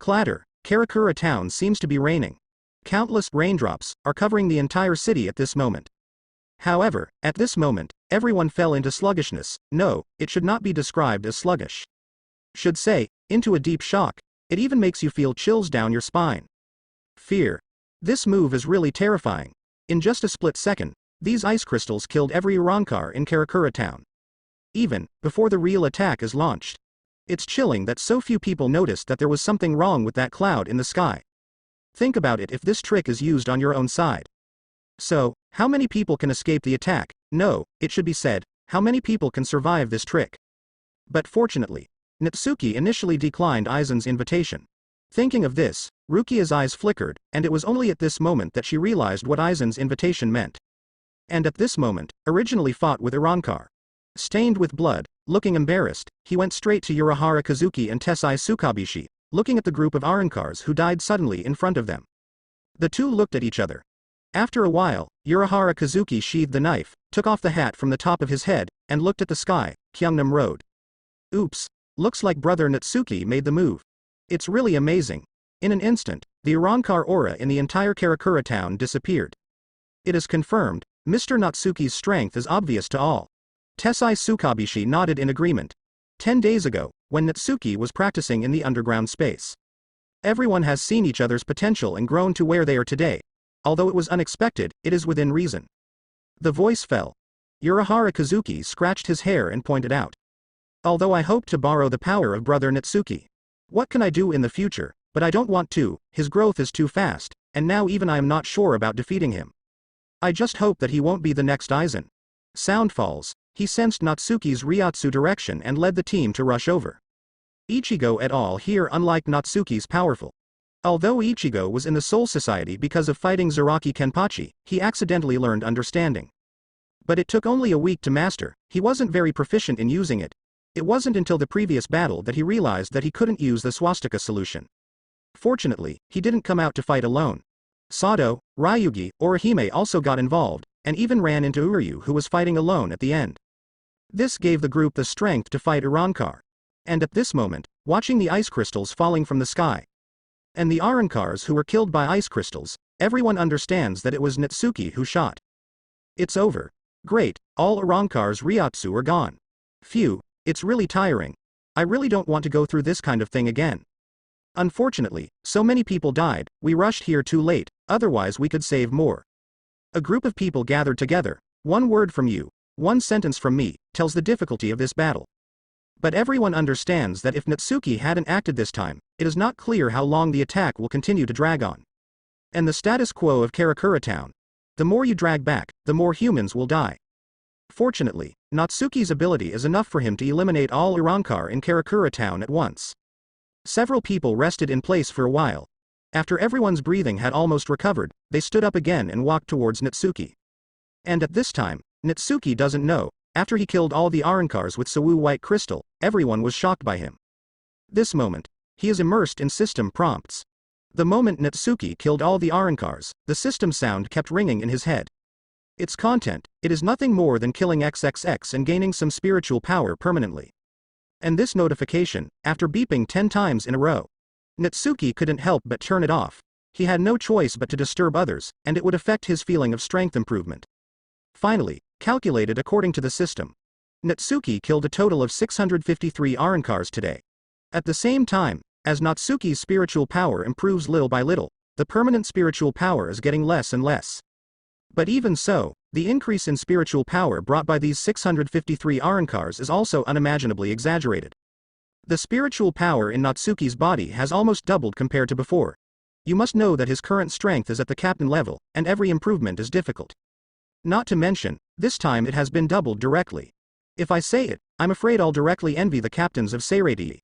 Clatter, Karakura town seems to be raining. Countless raindrops are covering the entire city at this moment. However, at this moment, everyone fell into sluggishness. No, it should not be described as sluggish. Should say, into a deep shock. It even makes you feel chills down your spine. Fear. This move is really terrifying. In just a split second, these ice crystals killed every Urankar in Karakura town. Even before the real attack is launched. It's chilling that so few people noticed that there was something wrong with that cloud in the sky. Think about it if this trick is used on your own side. So, how many people can escape the attack? No, it should be said, how many people can survive this trick? But fortunately, Natsuki initially declined Aizen's invitation. Thinking of this, Rukia's eyes flickered, and it was only at this moment that she realized what Aizen's invitation meant. And at this moment, originally fought with Urankar. Stained with blood, looking embarrassed, he went straight to Urihara Kazuki and Tessai Tsukabishi, looking at the group of Arankars who died suddenly in front of them. The two looked at each other. After a while, Urihara Kazuki sheathed the knife, took off the hat from the top of his head, and looked at the sky. Kyungnam Road. Oops. Looks like brother Natsuki made the move. It's really amazing. In an instant, the Urankar aura in the entire Karakura town disappeared. It is confirmed, Mr. Natsuki's strength is obvious to all. Tessai Tsukabishi nodded in agreement. 10 days ago, when Natsuki was practicing in the underground space. Everyone has seen each other's potential and grown to where they are today. Although it was unexpected, it is within reason. The voice fell. Urihara Kazuki scratched his hair and pointed out. Although I hope to borrow the power of brother Natsuki. What can I do in the future, but I don't want to, his growth is too fast, and now even I am not sure about defeating him. I just hope that he won't be the next Aizen. Sound falls, he sensed Natsuki's Ryotsu direction and led the team to rush over. Ichigo et al. Here unlike Natsuki's powerful. Although Ichigo was in the Soul Society because of fighting Zaraki Kenpachi, he accidentally learned understanding. But it took only a week to master, he wasn't very proficient in using it. It wasn't until the previous battle that he realized that he couldn't use the swastika solution. Fortunately, he didn't come out to fight alone. Sado, Ryugi, Orihime also got involved, and even ran into Uryu who was fighting alone at the end. This gave the group the strength to fight Urankar. And at this moment, watching the ice crystals falling from the sky, and the Arankars who were killed by ice crystals, everyone understands that it was Natsuki who shot. It's over. Great, all Arankar's Ryotsu are gone. Phew. It's really tiring. I really don't want to go through this kind of thing again. Unfortunately, so many people died, we rushed here too late, otherwise we could save more. A group of people gathered together. One word from you, one sentence from me, tells the difficulty of this battle. But everyone understands that if Natsuki hadn't acted this time, it is not clear how long the attack will continue to drag on. And the status quo of Karakura town. The more you drag back, the more humans will die. Fortunately, Natsuki's ability is enough for him to eliminate all Urankar in Karakura town at once. Several people rested in place for a while. After everyone's breathing had almost recovered, they stood up again and walked towards Natsuki. And at this time, Natsuki doesn't know, after he killed all the Arankars with Sawu White Crystal, everyone was shocked by him. This moment, he is immersed in system prompts. The moment Natsuki killed all the Arankars, the system sound kept ringing in his head. Its content, it is nothing more than killing XXX and gaining some spiritual power permanently. And this notification, after beeping 10 times in a row. Natsuki couldn't help but turn it off. He had no choice but to disturb others, and it would affect his feeling of strength improvement. Finally, calculated according to the system. Natsuki killed a total of 653 Arankars today. At the same time, as Natsuki's spiritual power improves little by little, the permanent spiritual power is getting less and less. But even so, the increase in spiritual power brought by these 653 Arankars is also unimaginably exaggerated. The spiritual power in Natsuki's body has almost doubled compared to before. You must know that his current strength is at the captain level, and every improvement is difficult. Not to mention, this time it has been doubled directly. If I say it, I'm afraid I'll directly envy the captains of Seireii.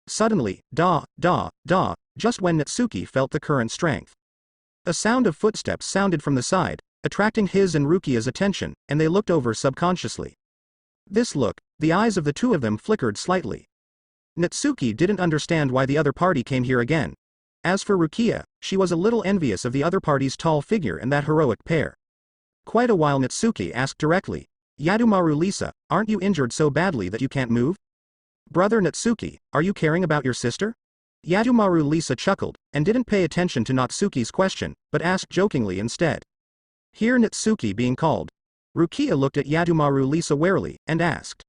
Suddenly, just when Natsuki felt the current strength. A sound of footsteps sounded from the side, attracting his and Rukia's attention, and they looked over subconsciously. This look, the eyes of the two of them flickered slightly. Natsuki didn't understand why the other party came here again. As for Rukia, she was a little envious of the other party's tall figure and that heroic pair. Quite a while Natsuki asked directly, Yadumaru Lisa, aren't you injured so badly that you can't move? Brother Natsuki, are you caring about your sister? Yadomaru Lisa chuckled, and didn't pay attention to Natsuki's question, but asked jokingly instead. Hear Natsuki being called. Rukia looked at Yadomaru Lisa warily, and asked.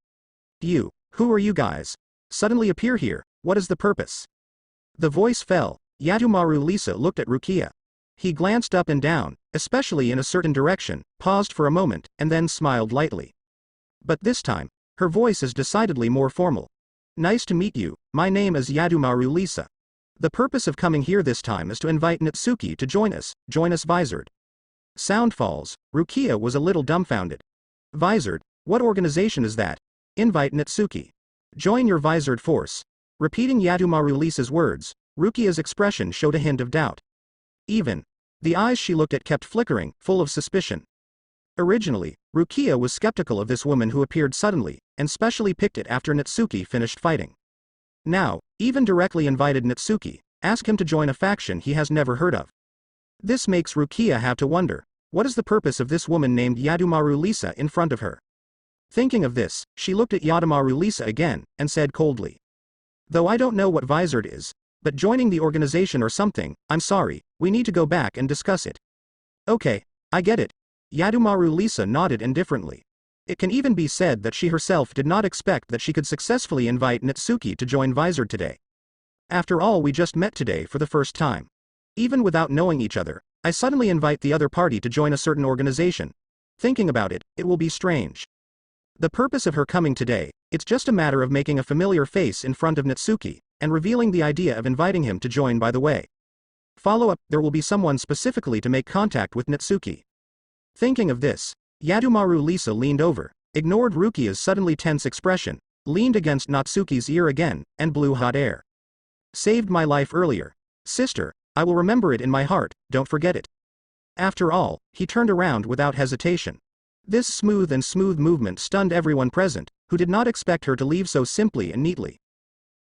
You, who are you guys? Suddenly appear here, what is the purpose? The voice fell. Yadomaru Lisa looked at Rukia. He glanced up and down, especially in a certain direction, paused for a moment, and then smiled lightly. But this time, her voice is decidedly more formal. Nice to meet you, my name is Yadomaru Lisa. The purpose of coming here this time is to invite Natsuki to join us Visored. Sound falls, Rukia was a little dumbfounded. Visored, what organization is that? Invite Natsuki. Join your Visored force. Repeating Yadomaru Lisa's words, Rukia's expression showed a hint of doubt. Even the eyes she looked at kept flickering, full of suspicion. Originally, Rukia was skeptical of this woman who appeared suddenly, and specially picked it after Natsuki finished fighting. Now, even directly invited Natsuki, ask him to join a faction he has never heard of. This makes Rukia have to wonder, what is the purpose of this woman named Yadomaru Lisa in front of her? Thinking of this, she looked at Yadomaru Lisa again, and said coldly. Though I don't know what Visored is, but joining the organization or something, I'm sorry, we need to go back and discuss it. Okay, I get it. Yadomaru Lisa nodded indifferently. It can even be said that she herself did not expect that she could successfully invite Natsuki to join Visored today. After all, we just met today for the first time. Even without knowing each other, I suddenly invite the other party to join a certain organization. Thinking about it, it will be strange. The purpose of her coming today, it's just a matter of making a familiar face in front of Natsuki, and revealing the idea of inviting him to join by the way. Follow up, there will be someone specifically to make contact with Natsuki. Thinking of this, Yadomaru Lisa leaned over, ignored Rukia's suddenly tense expression, leaned against Natsuki's ear again, and blew hot air. Saved my life earlier. Sister, I will remember it in my heart, don't forget it. After all, he turned around without hesitation. This smooth movement stunned everyone present, who did not expect her to leave so simply and neatly.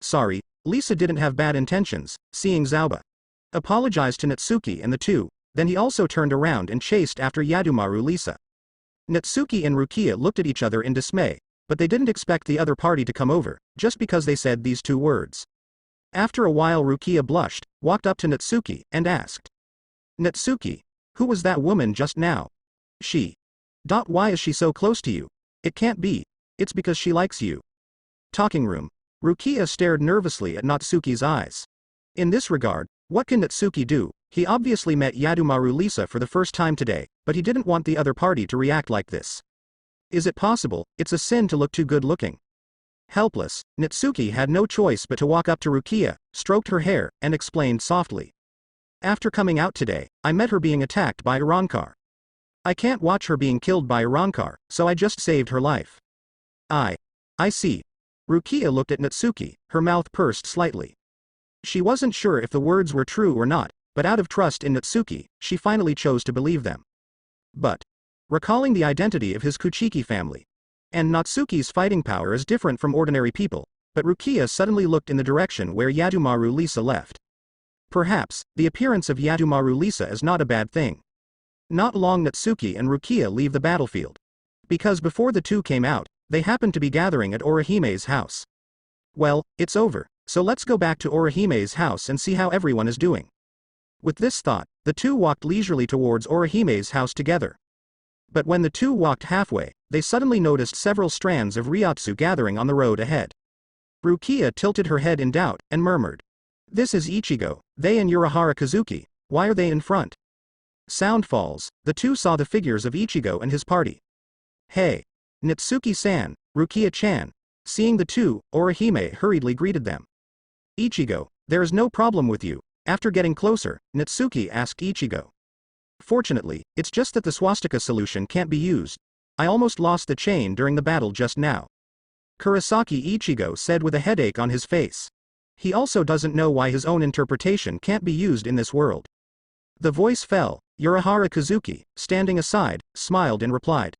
Sorry, Lisa didn't have bad intentions, seeing Zauba. Apologized to Natsuki and the two, then he also turned around and chased after Yadomaru Lisa. Natsuki and Rukia looked at each other in dismay, but they didn't expect the other party to come over, just because they said these two words. After a while Rukia blushed, walked up to Natsuki, and asked. Natsuki, who was that woman just now? She. Why is she so close to you? It can't be. It's because she likes you. Talking room. Rukia stared nervously at Natsuki's eyes. In this regard, what can Natsuki do? He obviously met Yadomaru Lisa for the first time today, but he didn't want the other party to react like this. Is it possible, it's a sin to look too good looking? Helpless, Natsuki had no choice but to walk up to Rukia, stroked her hair, and explained softly. After coming out today, I met her being attacked by Urankar. I can't watch her being killed by Urankar, so I just saved her life. I see. Rukia looked at Natsuki, her mouth pursed slightly. She wasn't sure if the words were true or not, but out of trust in Natsuki, she finally chose to believe them. But, recalling the identity of his Kuchiki family, and Natsuki's fighting power is different from ordinary people, but Rukia suddenly looked in the direction where Yadomaru Lisa left. Perhaps, the appearance of Yadomaru Lisa is not a bad thing. Not long Natsuki and Rukia leave the battlefield. Because before the two came out, they happened to be gathering at Orihime's house. Well, it's over, so let's go back to Orihime's house and see how everyone is doing. With this thought, the two walked leisurely towards Orihime's house together. But when the two walked halfway, they suddenly noticed several strands of Ryotsu gathering on the road ahead. Rukia tilted her head in doubt, and murmured. This is Ichigo, they and Urahara Kazuki, why are they in front? Sound falls, the two saw the figures of Ichigo and his party. Hey! Natsuki-san, Rukia-chan. Seeing the two, Orihime hurriedly greeted them. Ichigo, there is no problem with you. After getting closer, Natsuki asked Ichigo. Fortunately, it's just that the swastika solution can't be used. I almost lost the chain during the battle just now. Kurosaki Ichigo said with a headache on his face. He also doesn't know why his own interpretation can't be used in this world. The voice fell. Urahara Kazuki, standing aside, smiled and replied.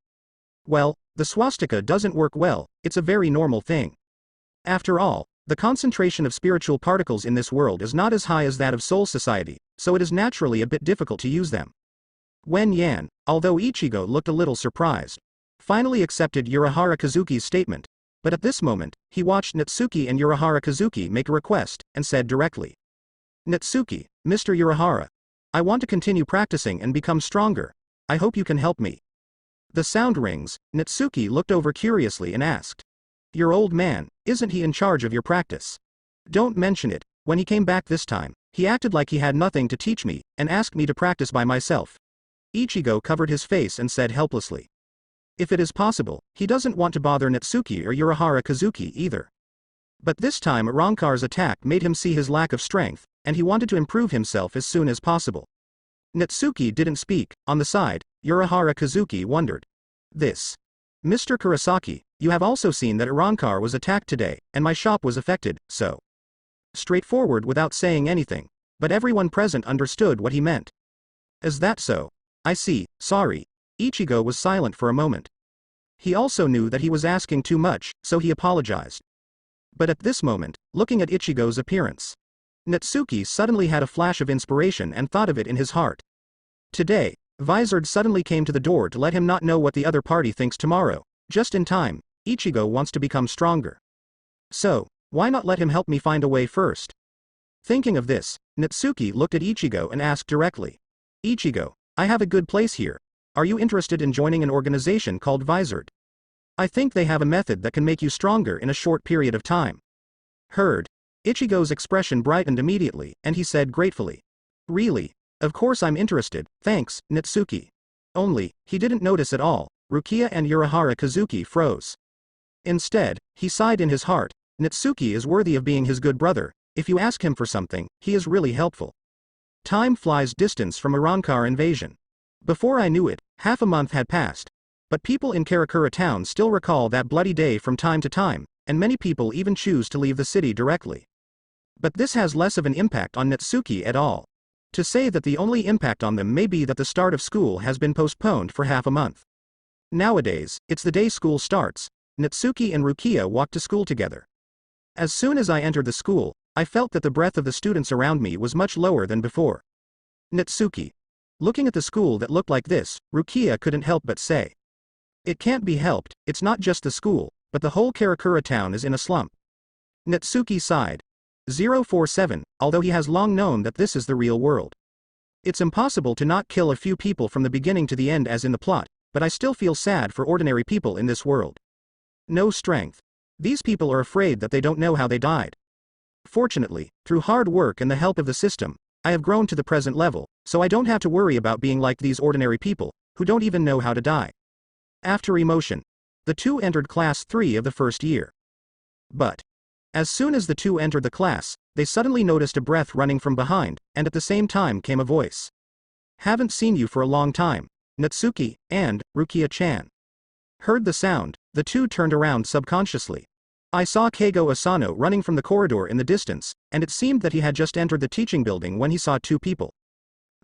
Well, the swastika doesn't work well, it's a very normal thing. After all, the concentration of spiritual particles in this world is not as high as that of Soul Society, so it is naturally a bit difficult to use them. Wen Yan, although Ichigo looked a little surprised, finally accepted Urahara Kazuki's statement, But at this moment, he watched Natsuki and Urahara Kazuki make a request, and said directly. Natsuki, Mr. Urahara. I want to continue practicing and become stronger. I hope you can help me. The sound rings. Natsuki looked over curiously and asked. Your old man, isn't he in charge of your practice? Don't mention it. When he came back this time, he acted like he had nothing to teach me, and asked me to practice by myself. Ichigo covered his face and said helplessly. If it is possible, he doesn't want to bother Natsuki or Urahara Kazuki either. But this time Arrancar's attack made him see his lack of strength, and he wanted to improve himself as soon as possible. Natsuki didn't speak. On the side, Urahara Kazuki wondered. This. Mr. Kurosaki, you have also seen that Arrancar was attacked today, and my shop was affected, so. Straightforward without saying anything. But everyone present understood what he meant. Is that so? I see, sorry. Ichigo was silent for a moment. He also knew that he was asking too much, so he apologized. But at this moment, looking at Ichigo's appearance, Natsuki suddenly had a flash of inspiration and thought of it in his heart. Today, Vizard suddenly came to the door to let him not know what the other party thinks tomorrow. Just in time, Ichigo wants to become stronger. So, why not let him help me find a way first? Thinking of this, Natsuki looked at Ichigo and asked directly. Ichigo, I have a good place here. Are you interested in joining an organization called Vizard? I think they have a method that can make you stronger in a short period of time. Heard. Ichigo's expression brightened immediately, and he said gratefully. Really? Of course I'm interested, thanks, Natsuki. Only, he didn't notice at all. Rukia and Urahara Kazuki froze. Instead, he sighed in his heart. Natsuki is worthy of being his good brother. If you ask him for something, he is really helpful. Time flies distance from Arrancar invasion. Before I knew it, half a month had passed. But people in Karakura town still recall that bloody day from time to time, and many people even choose to leave the city directly. But this has less of an impact on Natsuki at all. To say that the only impact on them may be that the start of school has been postponed for half a month. Nowadays, it's the day school starts. Natsuki and Rukia walked to school together. As soon as I entered the school, I felt that the breath of the students around me was much lower than before. Natsuki. Looking at the school that looked like this, Rukia couldn't help but say. It can't be helped, it's not just the school, but the whole Karakura town is in a slump. Natsuki sighed. 047, although he has long known that this is the real world. It's impossible to not kill a few people from the beginning to the end as in the plot, but I still feel sad for ordinary people in this world. No strength. These people are afraid that they don't know how they died. Fortunately, through hard work and the help of the system, I have grown to the present level, so I don't have to worry about being like these ordinary people, who don't even know how to die. After emotion, the two entered class 3 of the first year. But, as soon as the two entered the class, they suddenly noticed a breath running from behind, and at the same time came a voice. Haven't seen you for a long time, Natsuki, and Rukia-chan. Heard the sound, the two turned around subconsciously. I saw Keigo Asano running from the corridor in the distance, and it seemed that he had just entered the teaching building when he saw two people.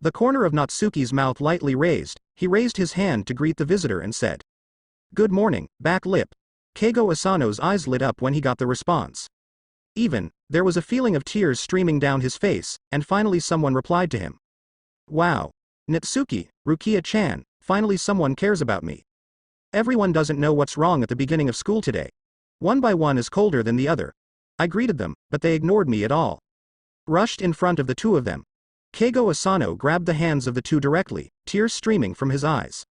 The corner of Natsuki's mouth lightly raised, he raised his hand to greet the visitor and said. Good morning, back lip. Keigo Asano's eyes lit up when he got the response. There was a feeling of tears streaming down his face, and finally someone replied to him. Wow. Natsuki, Rukia-chan, finally someone cares about me. Everyone doesn't know what's wrong at the beginning of school today. One by one is colder than the other. I greeted them, but they ignored me at all. Rushed in front of the two of them. Keigo Asano grabbed the hands of the two directly, tears streaming from his eyes.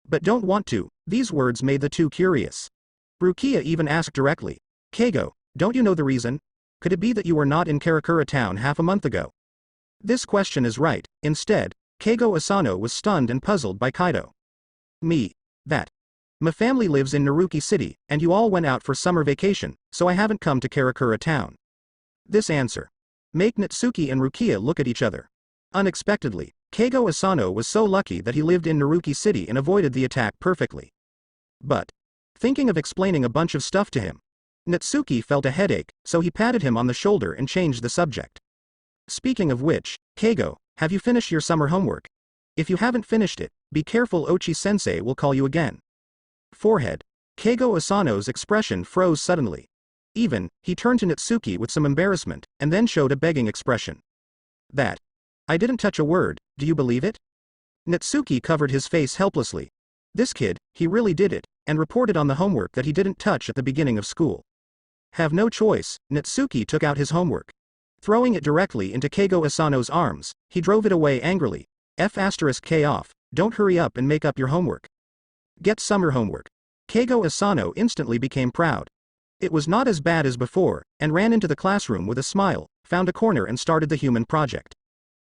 But don't want to, these words made the two curious. Rukia even asked directly. Keigo, don't you know the reason? Could it be that you were not in Karakura town half a month ago? This question is right. Instead, Keigo Asano was stunned and puzzled by Kaido. Me. That. My family lives in Naruki City, and you all went out for summer vacation, so I haven't come to Karakura town. This answer. Make Natsuki and Rukia look at each other. Unexpectedly, Keigo Asano was so lucky that he lived in Naruki City and avoided the attack perfectly. But, thinking of explaining a bunch of stuff to him, Natsuki felt a headache, so he patted him on the shoulder and changed the subject. Speaking of which, Keigo, have you finished your summer homework? If you haven't finished it, be careful, Ochi-sensei will call you again. Forehead. Keigo Asano's expression froze suddenly. He turned to Natsuki with some embarrassment, and then showed a begging expression. That. I didn't touch a word, do you believe it? Natsuki covered his face helplessly. This kid, he really did it. and reported on the homework that he didn't touch at the beginning of school. Have no choice, Natsuki took out his homework. Throwing it directly into Keigo Asano's arms, he drove it away angrily. F*K off, don't hurry up and make up your homework. Get summer homework. Keigo Asano instantly became proud. It was not as bad as before, and ran into the classroom with a smile, found a corner and started the human project.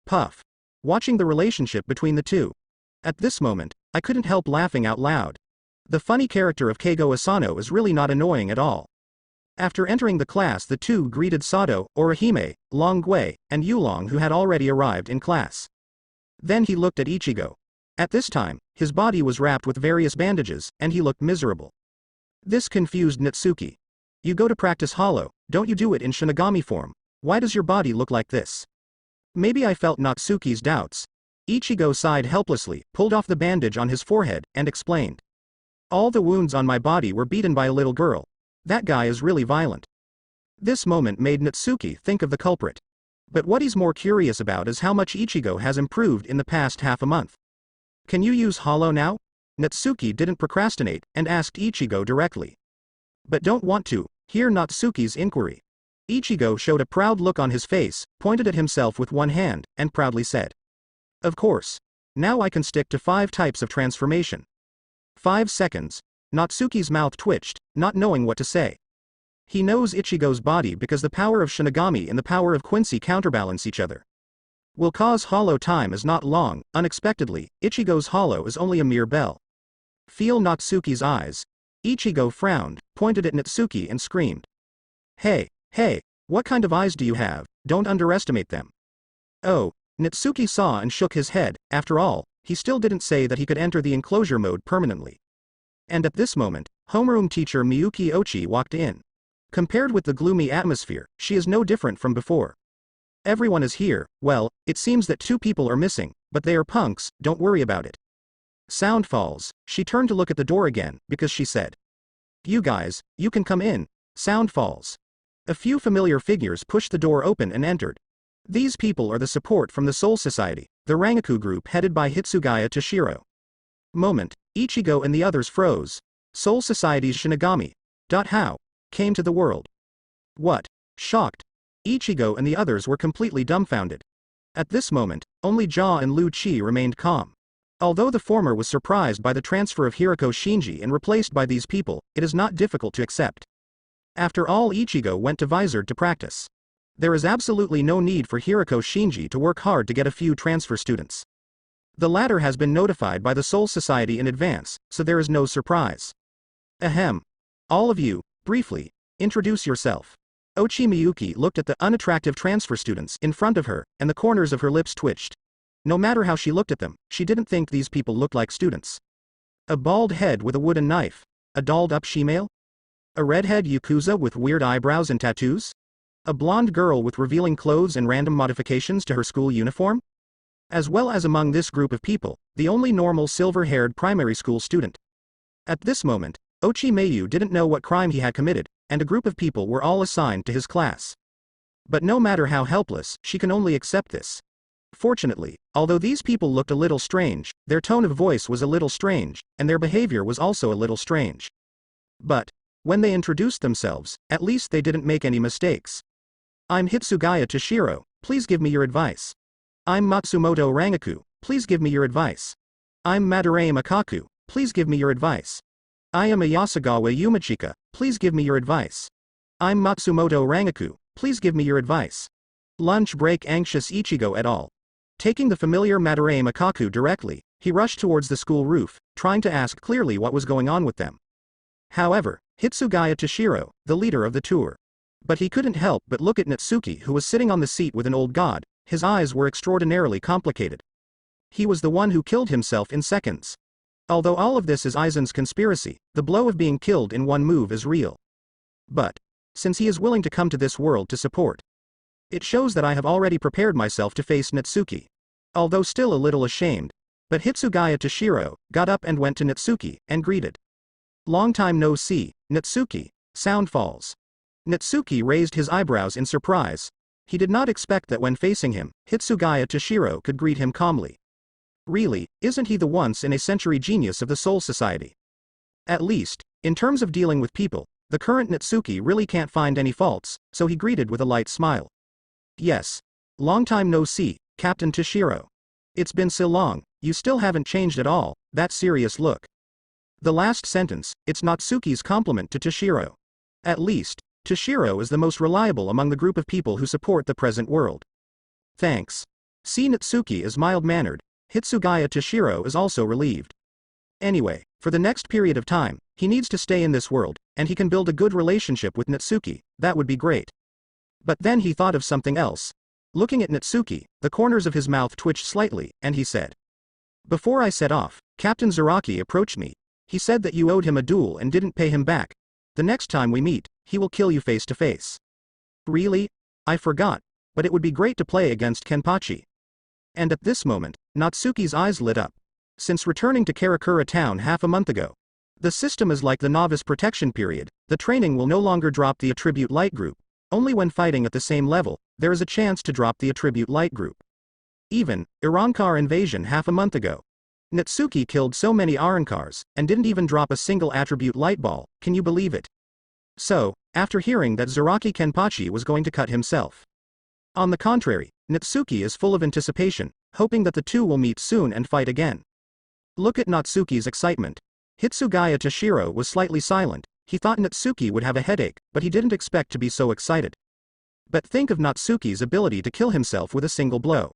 Puff. Watching the relationship between the two. At this moment, I couldn't help laughing out loud. The funny character of Keigo Asano is really not annoying at all. After entering the class, the two greeted Sato, Orihime, Longwei, and Yulong, who had already arrived in class. Then he looked at Ichigo. At this time, his body was wrapped with various bandages, and he looked miserable. This confused Natsuki. You go to practice Hollow, don't you do it in Shinigami form? Why does your body look like this? Maybe I felt Natsuki's doubts. Ichigo sighed helplessly, pulled off the bandage on his forehead, and explained. All the wounds on my body were beaten by a little girl. That guy is really violent. This moment made Natsuki think of the culprit. But what he's more curious about is how much Ichigo has improved in the past half a month. Can you use Hollow now? Natsuki didn't procrastinate, and asked Ichigo directly. But don't want to, hear Natsuki's inquiry. Ichigo showed a proud look on his face, pointed at himself with one hand, and proudly said. Of course. Now I can stick to 5 types of transformation. 5 seconds. Natsuki's mouth twitched, not knowing what to say. He knows Ichigo's body because the power of Shinigami and the power of Quincy counterbalance each other. Will cause Hollow time is not long. Unexpectedly, Ichigo's Hollow is only a mere bell. Feel Natsuki's eyes. Ichigo frowned, pointed at Natsuki and screamed. Hey, what kind of eyes do you have? Don't underestimate them. Oh, Natsuki saw and shook his head. After all, he still didn't say that he could enter the enclosure mode permanently. And at this moment, homeroom teacher Miyuki Ochi walked in. Compared with the gloomy atmosphere, she is no different from before. Everyone is here. Well, it seems that 2 people are missing, but they are punks, don't worry about it. Sound falls. She turned to look at the door again, because she said. You guys, you can come in. Sound falls. A few familiar figures pushed the door open and entered. These people are the support from the Soul Society, the Rangaku group headed by Hitsugaya Toshiro. Moment, Ichigo and the others froze. Soul Society's Shinigami. How? Came to the world. What? Shocked. Ichigo and the others were completely dumbfounded. At this moment, only Ja and Lu Chi remained calm. Although the former was surprised by the transfer of Hirako Shinji and replaced by these people, it is not difficult to accept. After all, Ichigo went to Vizard to practice. There is absolutely no need for Hirako Shinji to work hard to get a few transfer students. The latter has been notified by the Soul Society in advance, so there is no surprise. Ahem. All of you, briefly, introduce yourself. Ochi Miyuki looked at the unattractive transfer students in front of her, and the corners of her lips twitched. No matter how she looked at them, she didn't think these people looked like students. A bald head with a wooden knife. A dolled-up shemale? A redhead yakuza with weird eyebrows and tattoos? A blonde girl with revealing clothes and random modifications to her school uniform? As well as among this group of people, the only normal silver-haired primary school student. At this moment, Ochi Mayu didn't know what crime he had committed, and a group of people were all assigned to his class. But no matter how helpless, she can only accept this. Fortunately, although these people looked a little strange, their tone of voice was a little strange, and their behavior was also a little strange. But, when they introduced themselves, at least they didn't make any mistakes. I'm Hitsugaya Toshiro, please give me your advice. I'm Matsumoto Rangaku, please give me your advice. I'm Madarame Akaku, please give me your advice. I am Ayasagawa Yumachika, please give me your advice. I'm Matsumoto Rangaku, please give me your advice. Lunch break anxious Ichigo et al. Taking the familiar Madarame Akaku directly, he rushed towards the school roof, trying to ask clearly what was going on with them. However, Hitsugaya Toshiro, the leader of the tour. But he couldn't help but look at Natsuki, who was sitting on the seat with an old god. His eyes were extraordinarily complicated. He was the one who killed himself in seconds. Although all of this is Aizen's conspiracy, the blow of being killed in one move is real. But, since he is willing to come to this world to support, it shows that I have already prepared myself to face Natsuki. Although still a little ashamed, but Hitsugaya Toshiro got up and went to Natsuki and greeted. Long time no see, Natsuki. Sound falls. Natsuki raised his eyebrows in surprise. He did not expect that when facing him, Hitsugaya Toshiro could greet him calmly. Really, isn't he the once-in-a-century genius of the Soul Society? At least, in terms of dealing with people, the current Natsuki really can't find any faults, so he greeted with a light smile. Yes. Long time no see, Captain Toshiro. It's been so long, you still haven't changed at all, that serious look. The last sentence, it's Natsuki's compliment to Toshiro. At least, Toshiro is the most reliable among the group of people who support the present world. Thanks. See, Natsuki is mild-mannered. Hitsugaya Toshiro is also relieved. Anyway, for the next period of time, he needs to stay in this world, and he can build a good relationship with Natsuki, that would be great. But then he thought of something else. Looking at Natsuki, the corners of his mouth twitched slightly, and he said. Before I set off, Captain Zaraki approached me. He said that you owed him a duel and didn't pay him back. The next time we meet, he will kill you face to face. Really? I forgot, but it would be great to play against Kenpachi. And at this moment, Natsuki's eyes lit up. Since returning to Karakura town half a month ago, the system is like the novice protection period. The training will no longer drop the attribute light group. Only when fighting at the same level, there is a chance to drop the attribute light group. Even, Irankar invasion half a month ago. Natsuki killed so many Arankars, and didn't even drop a single attribute light ball, can you believe it? So, after hearing that Zaraki Kenpachi was going to cut himself. On the contrary, Natsuki is full of anticipation, hoping that the two will meet soon and fight again. Look at Natsuki's excitement. Hitsugaya Toshiro was slightly silent. He thought Natsuki would have a headache, but he didn't expect to be so excited. But think of Natsuki's ability to kill himself with a single blow.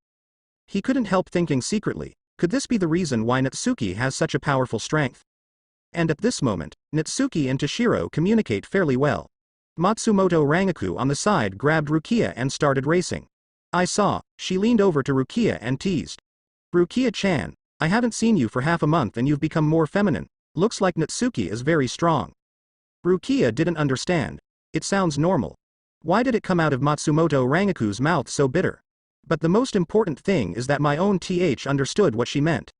He couldn't help thinking secretly, could this be the reason why Natsuki has such a powerful strength? And at this moment, Natsuki and Toshiro communicate fairly well. Matsumoto Rangaku on the side grabbed Rukia and started racing. I saw, she leaned over to Rukia and teased. Rukia-chan, I haven't seen you for half a month and you've become more feminine. Looks like Natsuki is very strong. Rukia didn't understand. It sounds normal. Why did it come out of Matsumoto Rangaku's mouth so bitter? But the most important thing is that my own TH understood what she meant.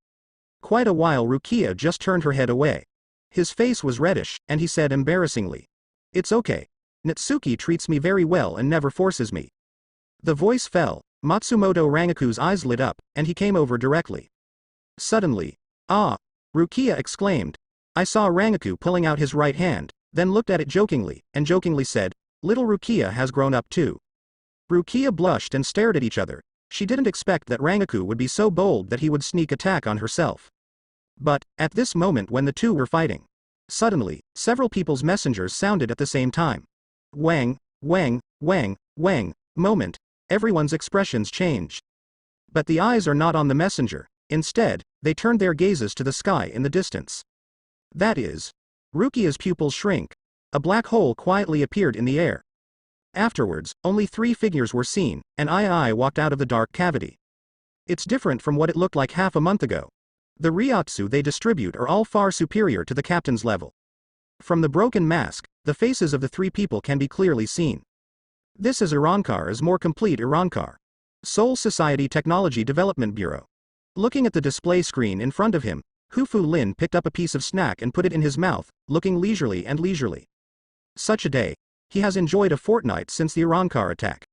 Quite a while Rukia just turned her head away. His face was reddish, and he said embarrassingly. It's okay. Natsuki treats me very well and never forces me. The voice fell. Matsumoto Rangaku's eyes lit up, and he came over directly. Suddenly, ah! Rukia exclaimed. I saw Rangaku pulling out his right hand, then looked at it jokingly, and jokingly said, little Rukia has grown up too. Rukia blushed and stared at each other. She didn't expect that Rangaku would be so bold that he would sneak attack on herself. But, at this moment when the two were fighting, suddenly, several people's messengers sounded at the same time. Wang, wang, wang, wang, moment, everyone's expressions changed. But the eyes are not on the messenger, instead, they turned their gazes to the sky in the distance. That is, Rukia's pupils shrink. A black hole quietly appeared in the air. Afterwards, only 3 figures were seen, and Ai walked out of the dark cavity. It's different from what it looked like half a month ago. The Ryotsu they distribute are all far superior to the captain's level. From the broken mask, the faces of the 3 people can be clearly seen. This is Irankar's more complete Irankar. Seoul Society Technology Development Bureau. Looking at the display screen in front of him, Hufu Lin picked up a piece of snack and put it in his mouth, looking leisurely and leisurely. Such a day. He has enjoyed a fortnight since the Irankar attack.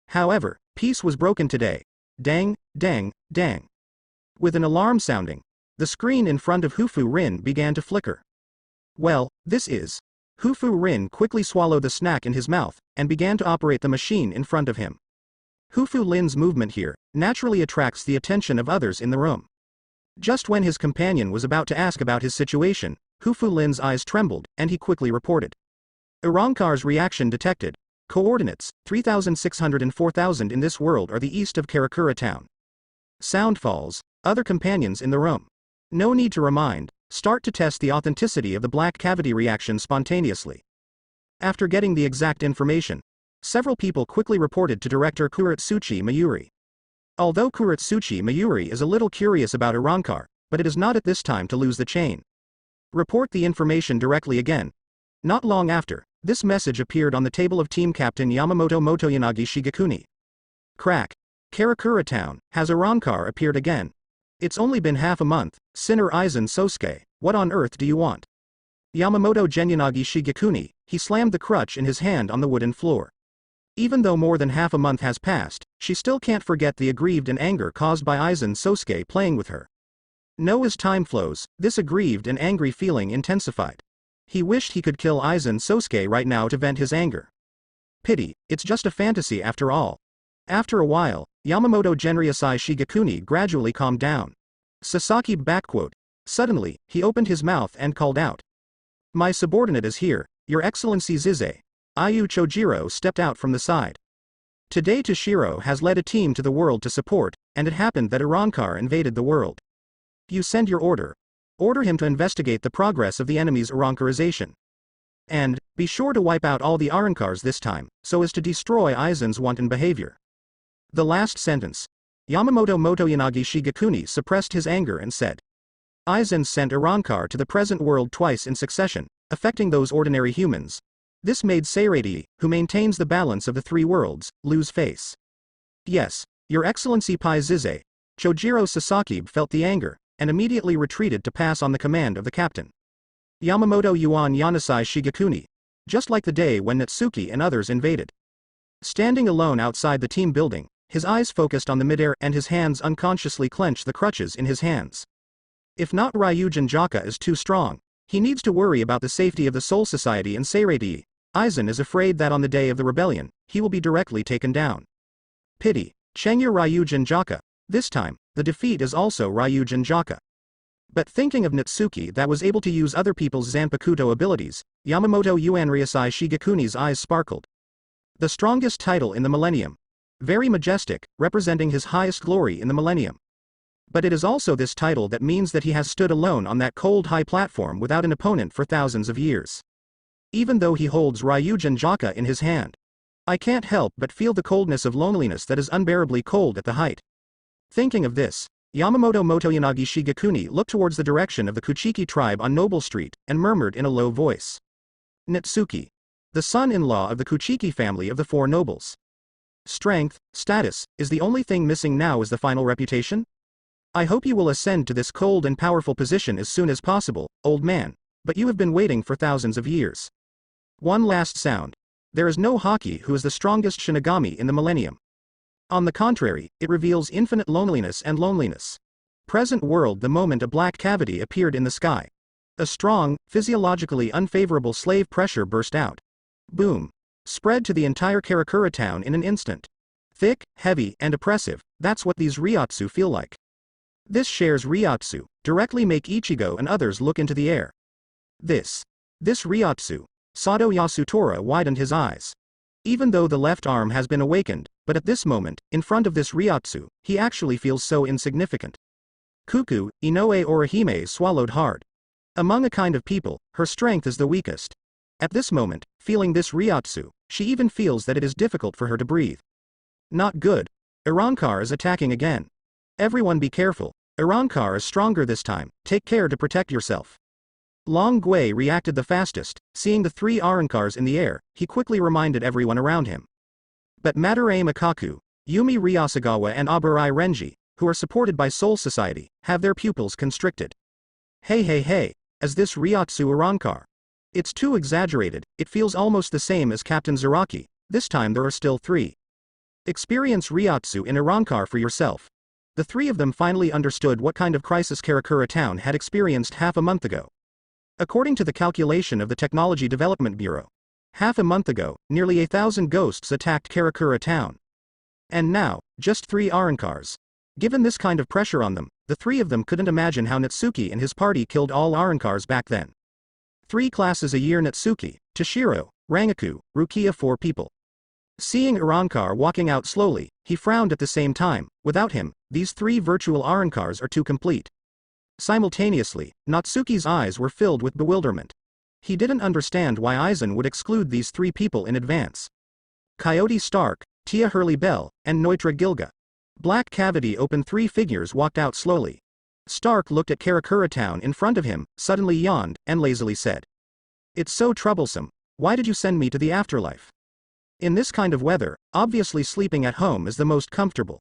However, peace was broken today. Dang, dang, dang. With an alarm sounding, the screen in front of Hufu Rin began to flicker. Well, this is. Hufu Rin quickly swallowed the snack in his mouth, and began to operate the machine in front of him. Hufu Lin's movement here naturally attracts the attention of others in the room. Just when his companion was about to ask about his situation, Hufu Lin's eyes trembled, and he quickly reported. Irankar's reaction detected. Coordinates, 3,600 and 4,000 in this world are the east of Karakura town. Sound falls, other companions in the room. No need to remind, start to test the authenticity of the black cavity reaction spontaneously. After getting the exact information, several people quickly reported to Director Kuretsuchi Mayuri. Although Kuretsuchi Mayuri is a little curious about Irankar, but it is not at this time to lose the chain. Report the information directly again. Not long after, this message appeared on the table of Team Captain Yamamoto Motoyanagi Shigekuni. Crack. Karakura town, has Irankar appeared again? It's only been half a month, Sinner Aizen Sosuke, what on earth do you want? Yamamoto Genyanagi Shigekuni, he slammed the crutch in his hand on the wooden floor. Even though more than half a month has passed, she still can't forget the aggrieved and anger caused by Aizen Sosuke playing with her. No, as time flows, this aggrieved and angry feeling intensified. He wished he could kill Aizen Sosuke right now to vent his anger. Pity, it's just a fantasy after all. After a while, Yamamoto Genryusai Shigekuni gradually calmed down. Sasaki backquote. Suddenly, he opened his mouth and called out. My subordinate is here, Your Excellency Zize. Ayu Chojiro stepped out from the side. Today Toshiro has led a team to the world to support, and it happened that Urankar invaded the world. You send your order. Order him to investigate the progress of the enemy's Urankarization. And, be sure to wipe out all the Arankars this time, so as to destroy Aizen's wanton behavior. The last sentence. Yamamoto Motoyanagi Shigekuni suppressed his anger and said. Aizen sent Urankar to the present world twice in succession, affecting those ordinary humans. This made Seirei, who maintains the balance of the three worlds, lose face. Yes, Your Excellency Pai Zize. Chojiro Sasaki felt the anger, and immediately retreated to pass on the command of the captain. Yamamoto Yuan Yanasai Shigekuni. Just like the day when Natsuki and others invaded. Standing alone outside the team building, his eyes focused on the midair and his hands unconsciously clenched the crutches in his hands. If not Ryujin Jaka is too strong, he needs to worry about the safety of the Soul Society and Seirei. Aizen is afraid that on the day of the rebellion, he will be directly taken down. Pity, Chengyu Ryujin Jaka. This time, the defeat is also Ryujin Jaka. But thinking of Natsuki that was able to use other people's Zanpakuto abilities, Yamamoto Yuanryusai Shigekuni's eyes sparkled. The strongest title in the millennium. Very majestic, representing his highest glory in the millennium. But it is also this title that means that he has stood alone on that cold high platform without an opponent for thousands of years. Even though he holds Ryujin Jaka in his hand. I can't help but feel the coldness of loneliness that is unbearably cold at the height. Thinking of this, Yamamoto Motoyanagi Shigekuni looked towards the direction of the Kuchiki tribe on Noble Street, and murmured in a low voice. Natsuki. The son-in-law of the Kuchiki family of the Four Nobles. Strength, status, is the only thing missing now is the final reputation? I hope you will ascend to this cold and powerful position as soon as possible, old man, but you have been waiting for thousands of years. One last sound. There is no Haki who is the strongest Shinigami in the millennium. On the contrary, it reveals infinite loneliness and loneliness. Present world the moment a black cavity appeared in the sky. A strong, physiologically unfavorable slave pressure burst out. Boom. Spread to the entire Karakura town in an instant. Thick, heavy, and oppressive, that's what these Ryotsu feel like. This shares Ryotsu, directly make Ichigo and others look into the air. This Ryotsu. Sado Yasutora widened his eyes. Even though the left arm has been awakened, but at this moment, in front of this Ryotsu, he actually feels so insignificant. Kuku, Inoue Orihime swallowed hard. Among a kind of people, her strength is the weakest. At this moment, feeling this Ryotsu, she even feels that it is difficult for her to breathe. Not good. Urankar is attacking again. Everyone be careful. Urankar is stronger this time, take care to protect yourself. Long Gui reacted the fastest, seeing the three Arankars in the air, he quickly reminded everyone around him. But Madarame Makaku, Yumi Ryasagawa and Aburai Renji, who are supported by Soul Society, have their pupils constricted. Hey, as this Ryotsu Urankar. It's too exaggerated, it feels almost the same as Captain Zaraki, this time there are still three. Experience Ryotsu in Urankar for yourself. The three of them finally understood what kind of crisis Karakura town had experienced half a month ago. According to the calculation of the Technology Development Bureau, half a month ago, nearly 1,000 ghosts attacked Karakura town. And now, just 3 Arankars. Given this kind of pressure on them, the 3 of them couldn't imagine how Natsuki and his party killed all Arankars back then. 3 classes a year Natsuki, Toshiro, Rangaku, Rukia 4 people. Seeing Arankar walking out slowly, he frowned at the same time. Without him, these 3 virtual Arankars are too complete. Simultaneously, Natsuki's eyes were filled with bewilderment. He didn't understand why Aizen would exclude these 3 people in advance. Coyote Stark, Tia Hurley Bell, and Neutra Gilga. Black Cavity opened 3 figures walked out slowly. Stark looked at Karakura town in front of him, suddenly yawned, and lazily said. It's so troublesome, why did you send me to the afterlife? In this kind of weather, obviously sleeping at home is the most comfortable.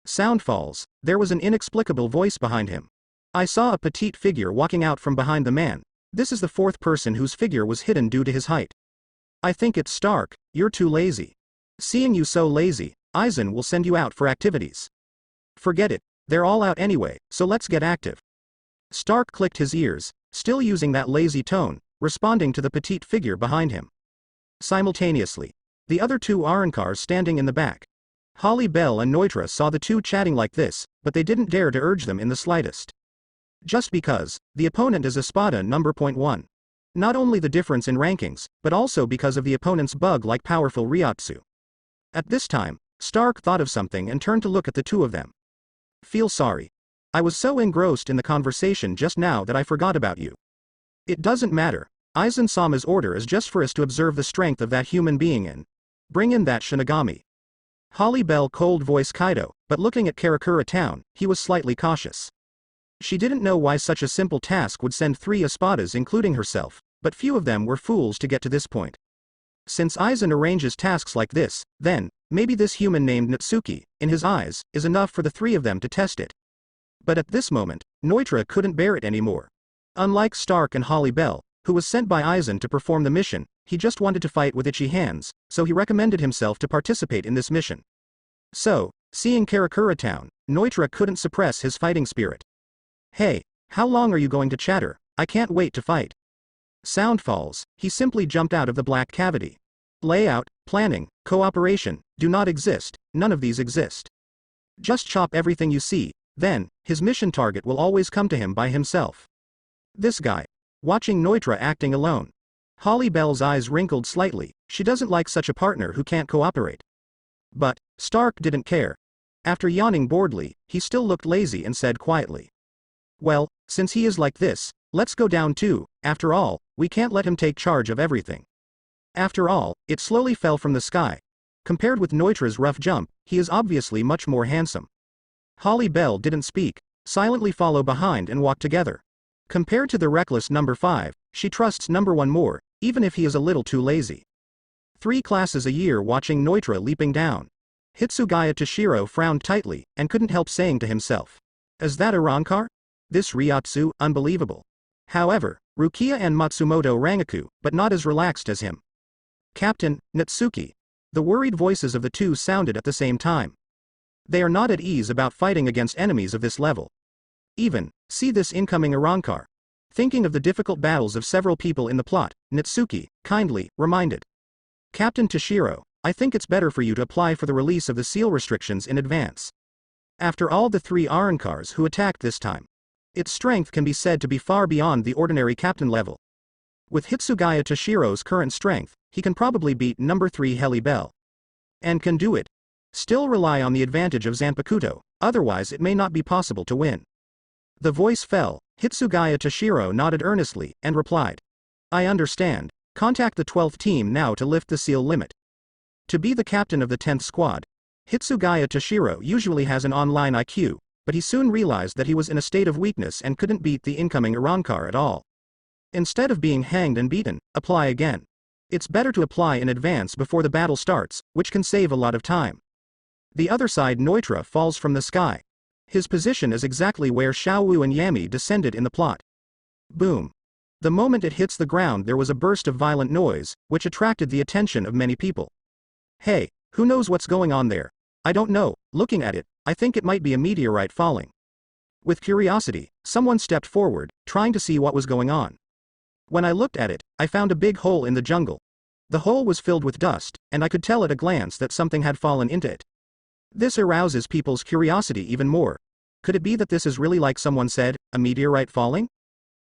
Sound falls, there was an inexplicable voice behind him. I saw a petite figure walking out from behind the man. This is the 4th person whose figure was hidden due to his height. I think it's Stark, you're too lazy. Seeing you so lazy, Aizen will send you out for activities. Forget it, they're all out anyway, so let's get active. Stark clicked his ears, still using that lazy tone, responding to the petite figure behind him. Simultaneously, the other two Arrancars standing in the back. Holly Bell and Neutra saw the two chatting like this, but they didn't dare to urge them in the slightest. Just because, the opponent is Espada number .1. Not only the difference in rankings, but also because of the opponent's bug-like powerful Ryotsu. At this time, Stark thought of something and turned to look at the two of them. Feel sorry. I was so engrossed in the conversation just now that I forgot about you. It doesn't matter. Aizen-sama's order is just for us to observe the strength of that human being and bring in that Shinigami. Holly Bell cold voice Kaido, but looking at Karakura town, he was slightly cautious. She didn't know why such a simple task would send 3 Espadas including herself, but few of them were fools to get to this point. Since Aizen arranges tasks like this, then, maybe this human named Natsuki, in his eyes, is enough for the 3 of them to test it. But at this moment, Neutra couldn't bear it anymore. Unlike Stark and Holly Bell, who was sent by Aizen to perform the mission, he just wanted to fight with itchy hands, so he recommended himself to participate in this mission. So, seeing Karakura town, Neutra couldn't suppress his fighting spirit. Hey, how long are you going to chatter? I can't wait to fight. Sound falls, he simply jumped out of the black cavity. Layout, planning, cooperation, do not exist, none of these exist. Just chop everything you see, then, his mission target will always come to him by himself. This guy. Watching Neutra acting alone. Holly Bell's eyes wrinkled slightly, she doesn't like such a partner who can't cooperate. But, Stark didn't care. After yawning boredly, he still looked lazy and said quietly. Well, since he is like this, let's go down too, after all, we can't let him take charge of everything. After all, it slowly fell from the sky. Compared with Neutra's rough jump, he is obviously much more handsome. Holly Bell didn't speak, silently follow behind and walk together. Compared to the reckless number 5, she trusts number 1 more, even if he is a little too lazy. 3 classes a year watching Neutra leaping down. Hitsugaya Toshiro frowned tightly, and couldn't help saying to himself. Is that a Rancor? This Ryotsu, unbelievable. However, Rukia and Matsumoto Rangaku, but not as relaxed as him. Captain, Natsuki. The worried voices of the two sounded at the same time. They are not at ease about fighting against enemies of this level. Even, see this incoming Arankar. Thinking of the difficult battles of several people in the plot, Natsuki, kindly, reminded. Captain Toshiro, I think it's better for you to apply for the release of the seal restrictions in advance. After all the 3 Arankars who attacked this time. Its strength can be said to be far beyond the ordinary captain level. With Hitsugaya Toshiro's current strength, he can probably beat number 3 Holly Bell. And can do it. Still rely on the advantage of Zanpakuto, otherwise it may not be possible to win. The voice fell, Hitsugaya Toshiro nodded earnestly, and replied. I understand, contact the 12th team now to lift the seal limit. To be the captain of the 10th squad, Hitsugaya Toshiro usually has an online IQ, but he soon realized that he was in a state of weakness and couldn't beat the incoming Arankar at all. Instead of being hanged and beaten, apply again. It's better to apply in advance before the battle starts, which can save a lot of time. The other side Neutra falls from the sky. His position is exactly where Xiao and Yami descended in the plot. Boom. The moment it hits the ground there was a burst of violent noise, which attracted the attention of many people. Hey, who knows what's going on there? I don't know, looking at it, I think it might be a meteorite falling. With curiosity, someone stepped forward, trying to see what was going on. When I looked at it, I found a big hole in the jungle. The hole was filled with dust, and I could tell at a glance that something had fallen into it. This arouses people's curiosity even more. Could it be that this is really like someone said, a meteorite falling?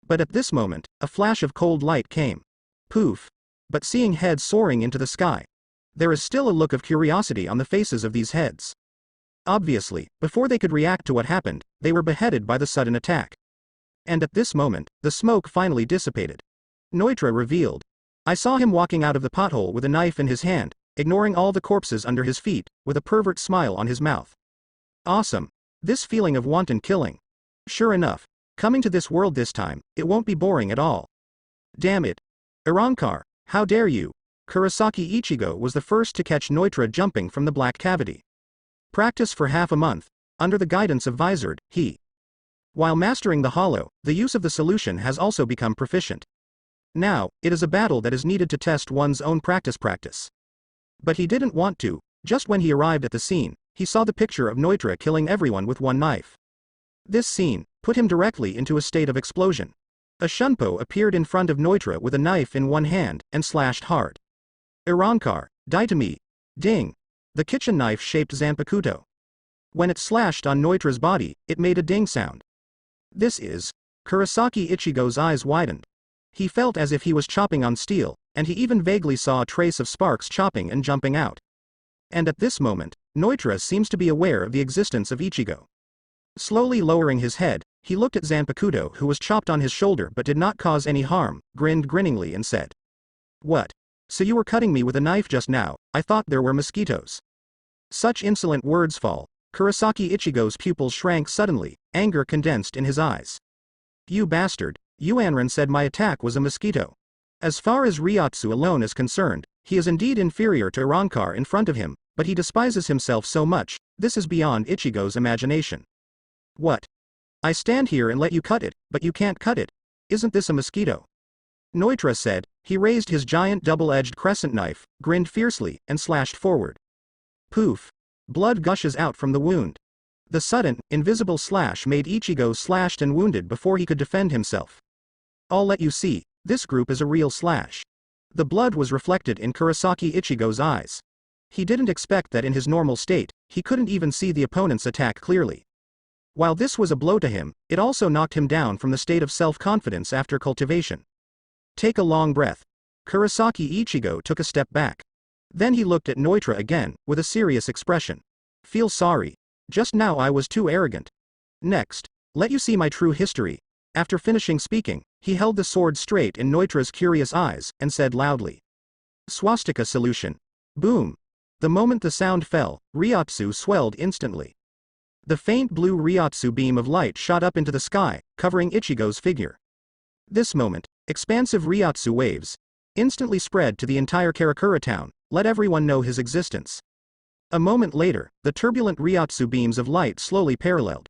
But at this moment, a flash of cold light came. Poof. But seeing heads soaring into the sky. There is still a look of curiosity on the faces of these heads. Obviously, before they could react to what happened, they were beheaded by the sudden attack. And at this moment, the smoke finally dissipated. Neutra revealed. I saw him walking out of the pothole with a knife in his hand, ignoring all the corpses under his feet, with a pervert smile on his mouth. Awesome. This feeling of wanton killing. Sure enough, coming to this world this time, it won't be boring at all. Damn it. Arankar, how dare you? Kurosaki Ichigo was the first to catch Neutra jumping from the black cavity. Practice for half a month, under the guidance of Vizard, he. While mastering the hollow, the use of the solution has also become proficient. Now, it is a battle that is needed to test one's own practice. But he didn't want to. Just when he arrived at the scene, he saw the picture of Neutra killing everyone with one knife. This scene put him directly into a state of explosion. A shunpo appeared in front of Neutra with a knife in one hand, and slashed hard. Irankar, die to me. Ding. The kitchen knife shaped Zanpakuto. When it slashed on Neutra's body, it made a ding sound. This is... Kurosaki Ichigo's eyes widened. He felt as if he was chopping on steel, and he even vaguely saw a trace of sparks chopping and jumping out. And at this moment, Neutra seems to be aware of the existence of Ichigo. Slowly lowering his head, he looked at Zanpakuto, who was chopped on his shoulder but did not cause any harm, grinned grinningly and said, "What? So you were cutting me with a knife just now? I thought there were mosquitoes." Such insolent words fall. Kurosaki Ichigo's pupils shrank suddenly, anger condensed in his eyes. "You bastard," Yuanren said, "my attack was a mosquito. As far as Ryotsu alone is concerned, he is indeed inferior to Irankar in front of him, but he despises himself so much, this is beyond Ichigo's imagination. What? I stand here and let you cut it, but you can't cut it. Isn't this a mosquito?" Neutra said. He raised his giant double-edged crescent knife, grinned fiercely, and slashed forward. Poof! Blood gushes out from the wound. The sudden, invisible slash made Ichigo slashed and wounded before he could defend himself. "I'll let you see, this group is a real slash." The blood was reflected in Kurosaki Ichigo's eyes. He didn't expect that in his normal state, he couldn't even see the opponent's attack clearly. While this was a blow to him, it also knocked him down from the state of self-confidence after cultivation. Take a long breath. Kurosaki Ichigo took a step back. Then he looked at Neutra again, with a serious expression. "Feel sorry. Just now I was too arrogant. Next, let you see my true history." After finishing speaking, he held the sword straight in Neutra's curious eyes, and said loudly, "Swastika solution." Boom! The moment the sound fell, Ryotsu swelled instantly. The faint blue Ryotsu beam of light shot up into the sky, covering Ichigo's figure. This moment, expansive Ryotsu waves instantly spread to the entire Karakura town, let everyone know his existence. A moment later, the turbulent Ryotsu beams of light slowly paralleled.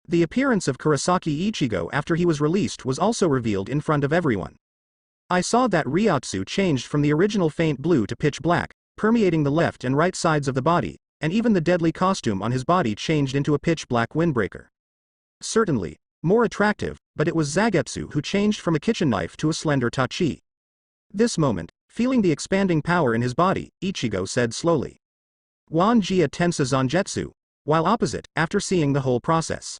The appearance of Kurosaki Ichigo after he was released was also revealed in front of everyone. I saw that Ryotsu changed from the original faint blue to pitch black, permeating the left and right sides of the body, and even the deadly costume on his body changed into a pitch black windbreaker. Certainly, more attractive, but it was Zagetsu who changed from a kitchen knife to a slender tachi. This moment, feeling the expanding power in his body, Ichigo said slowly, "Wanjia Tensa Zangetsu," while opposite, after seeing the whole process.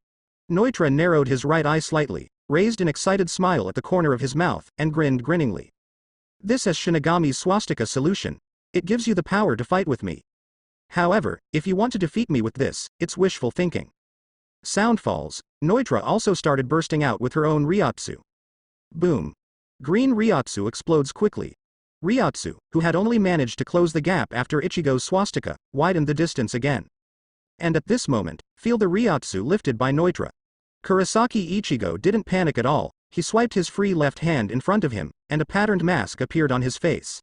Neutra narrowed his right eye slightly, raised an excited smile at the corner of his mouth, and grinned grinningly. "This is Shinigami's swastika solution. It gives you the power to fight with me. However, if you want to defeat me with this, it's wishful thinking." Sound falls. Neutra also started bursting out with her own Ryotsu. Boom! Green Ryotsu explodes quickly. Ryotsu, who had only managed to close the gap after Ichigo's swastika, widened the distance again. And at this moment, feel the Ryotsu lifted by Neutra. Kurosaki Ichigo didn't panic at all, he swiped his free left hand in front of him, and a patterned mask appeared on his face.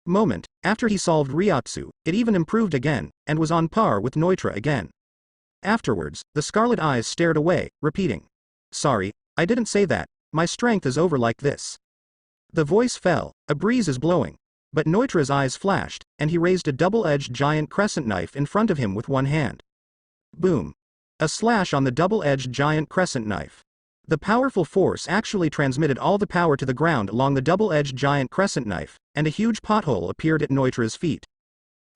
Moment, after he solved Ryotsu, it even improved again, and was on par with Neutra again. Afterwards, the scarlet eyes stared away, repeating, "Sorry, I didn't say that, my strength is over like this." The voice fell, a breeze is blowing. But Neutra's eyes flashed, and he raised a double-edged giant crescent knife in front of him with one hand. Boom! A slash on the double-edged giant crescent knife. The powerful force actually transmitted all the power to the ground along the double-edged giant crescent knife, and a huge pothole appeared at Neutra's feet.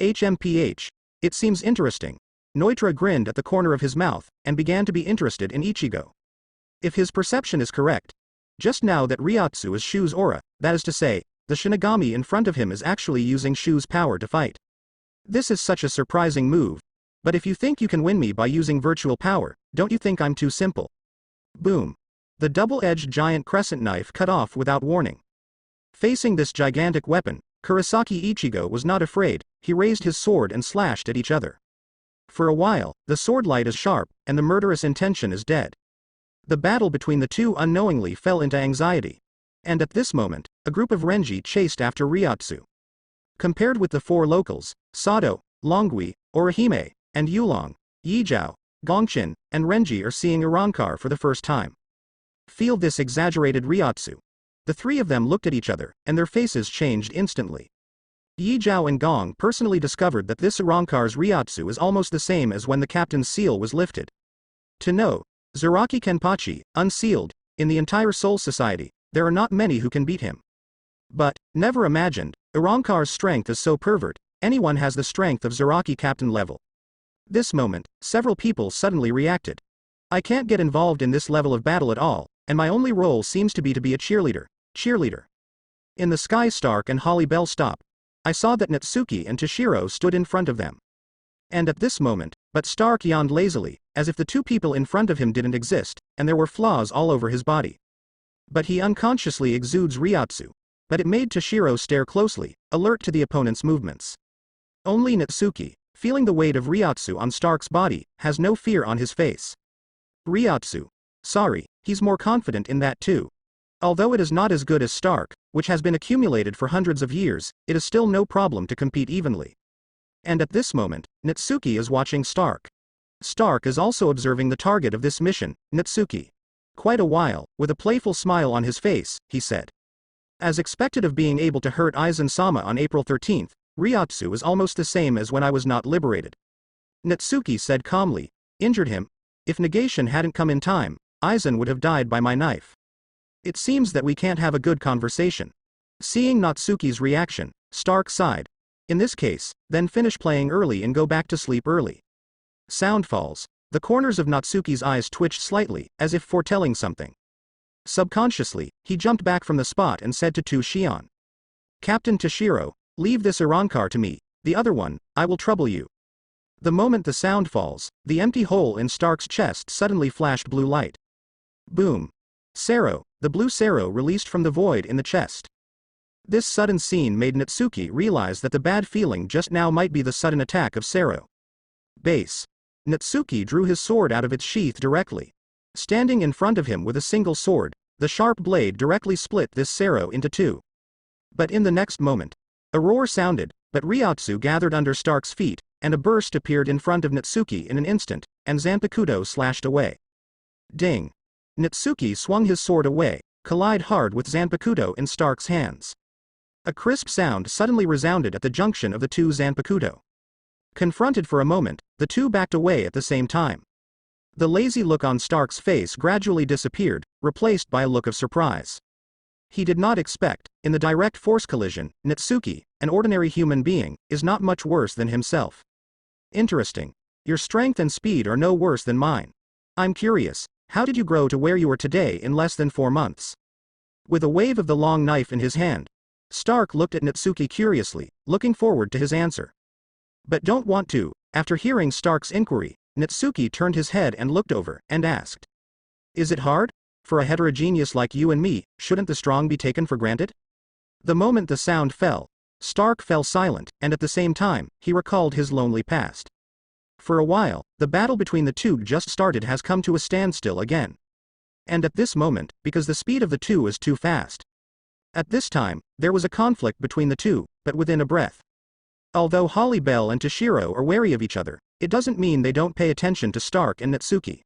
HMPH. It seems interesting. Neutra grinned at the corner of his mouth, and began to be interested in Ichigo. If his perception is correct, just now that Ryotsu is Shu's aura, that is to say, the Shinigami in front of him is actually using Shu's power to fight. This is such a surprising move. But if you think you can win me by using virtual power, don't you think I'm too simple? Boom! The double-edged giant crescent knife cut off without warning. Facing this gigantic weapon, Kurosaki Ichigo was not afraid, he raised his sword and slashed at each other. For a while, the sword light is sharp, and the murderous intention is dead. The battle between the two unknowingly fell into anxiety. And at this moment, a group of Renji chased after Ryotsu. Compared with the four locals, Sado, Longui, Orihime, and Yulong, Yizhao, Gongqin, and Renji are seeing Irankar for the first time. Feel this exaggerated Ryotsu. The three of them looked at each other, and their faces changed instantly. Yizhao and Gong personally discovered that this Irankar's Ryotsu is almost the same as when the captain's seal was lifted. To know, Zaraki Kenpachi, unsealed, in the entire Soul Society, there are not many who can beat him. But, never imagined, Irankar's strength is so pervert, anyone has the strength of Zaraki captain level. This moment, several people suddenly reacted. I can't get involved in this level of battle at all, and my only role seems to be a cheerleader. Cheerleader. In the sky Stark and Holly Bell stop. I saw that Natsuki and Toshiro stood in front of them. And at this moment, but Stark yawned lazily, as if the two people in front of him didn't exist, and there were flaws all over his body. But he unconsciously exudes Ryotsu. But it made Toshiro stare closely, alert to the opponent's movements. Only Natsuki, feeling the weight of Ryotsu on Stark's body, has no fear on his face. Ryotsu. Sorry, he's more confident in that too. Although it is not as good as Stark, which has been accumulated for hundreds of years, it is still no problem to compete evenly. And at this moment, Natsuki is watching Stark. Stark is also observing the target of this mission, Natsuki. Quite a while, with a playful smile on his face, he said. As expected of being able to hurt Aizen-sama on April 13th, Ryotsu is almost the same as when I was not liberated. Natsuki said calmly, injured him. If negation hadn't come in time, Aizen would have died by my knife. It seems that we can't have a good conversation. Seeing Natsuki's reaction, Stark sighed. In this case, then finish playing early and go back to sleep early. Sound falls. The corners of Natsuki's eyes twitched slightly, as if foretelling something. Subconsciously, he jumped back from the spot and said to Tu Xian. Captain Toshiro, leave this Irankar to me, the other one, I will trouble you. The moment the sound falls, the empty hole in Stark's chest suddenly flashed blue light. Boom. Sero, the blue Sero released from the void in the chest. This sudden scene made Natsuki realize that the bad feeling just now might be the sudden attack of Sero. Base. Natsuki drew his sword out of its sheath directly. Standing in front of him with a single sword, the sharp blade directly split this Sero into two. But in the next moment, a roar sounded, but Ryotsu gathered under Stark's feet, and a burst appeared in front of Natsuki in an instant, and Zanpakuto slashed away. Ding. Natsuki swung his sword away, collide hard with Zanpakuto in Stark's hands. A crisp sound suddenly resounded at the junction of the two Zanpakuto. Confronted for a moment, the two backed away at the same time. The lazy look on Stark's face gradually disappeared, replaced by a look of surprise. He did not expect, in the direct force collision, Natsuki, an ordinary human being, is not much worse than himself. Interesting. Your strength and speed are no worse than mine. I'm curious, how did you grow to where you are today in less than 4 months? With a wave of the long knife in his hand, Stark looked at Natsuki curiously, looking forward to his answer. But don't want to. After hearing Stark's inquiry, Natsuki turned his head and looked over, and asked. Is it hard? For a heterogeneous like you and me, shouldn't the strong be taken for granted? The moment the sound fell, Stark fell silent, and at the same time, he recalled his lonely past. For a while, the battle between the two just started has come to a standstill again. And at this moment, because the speed of the two is too fast. At this time, there was a conflict between the two, but within a breath. Although Holly Bell and Toshiro are wary of each other, it doesn't mean they don't pay attention to Stark and Natsuki.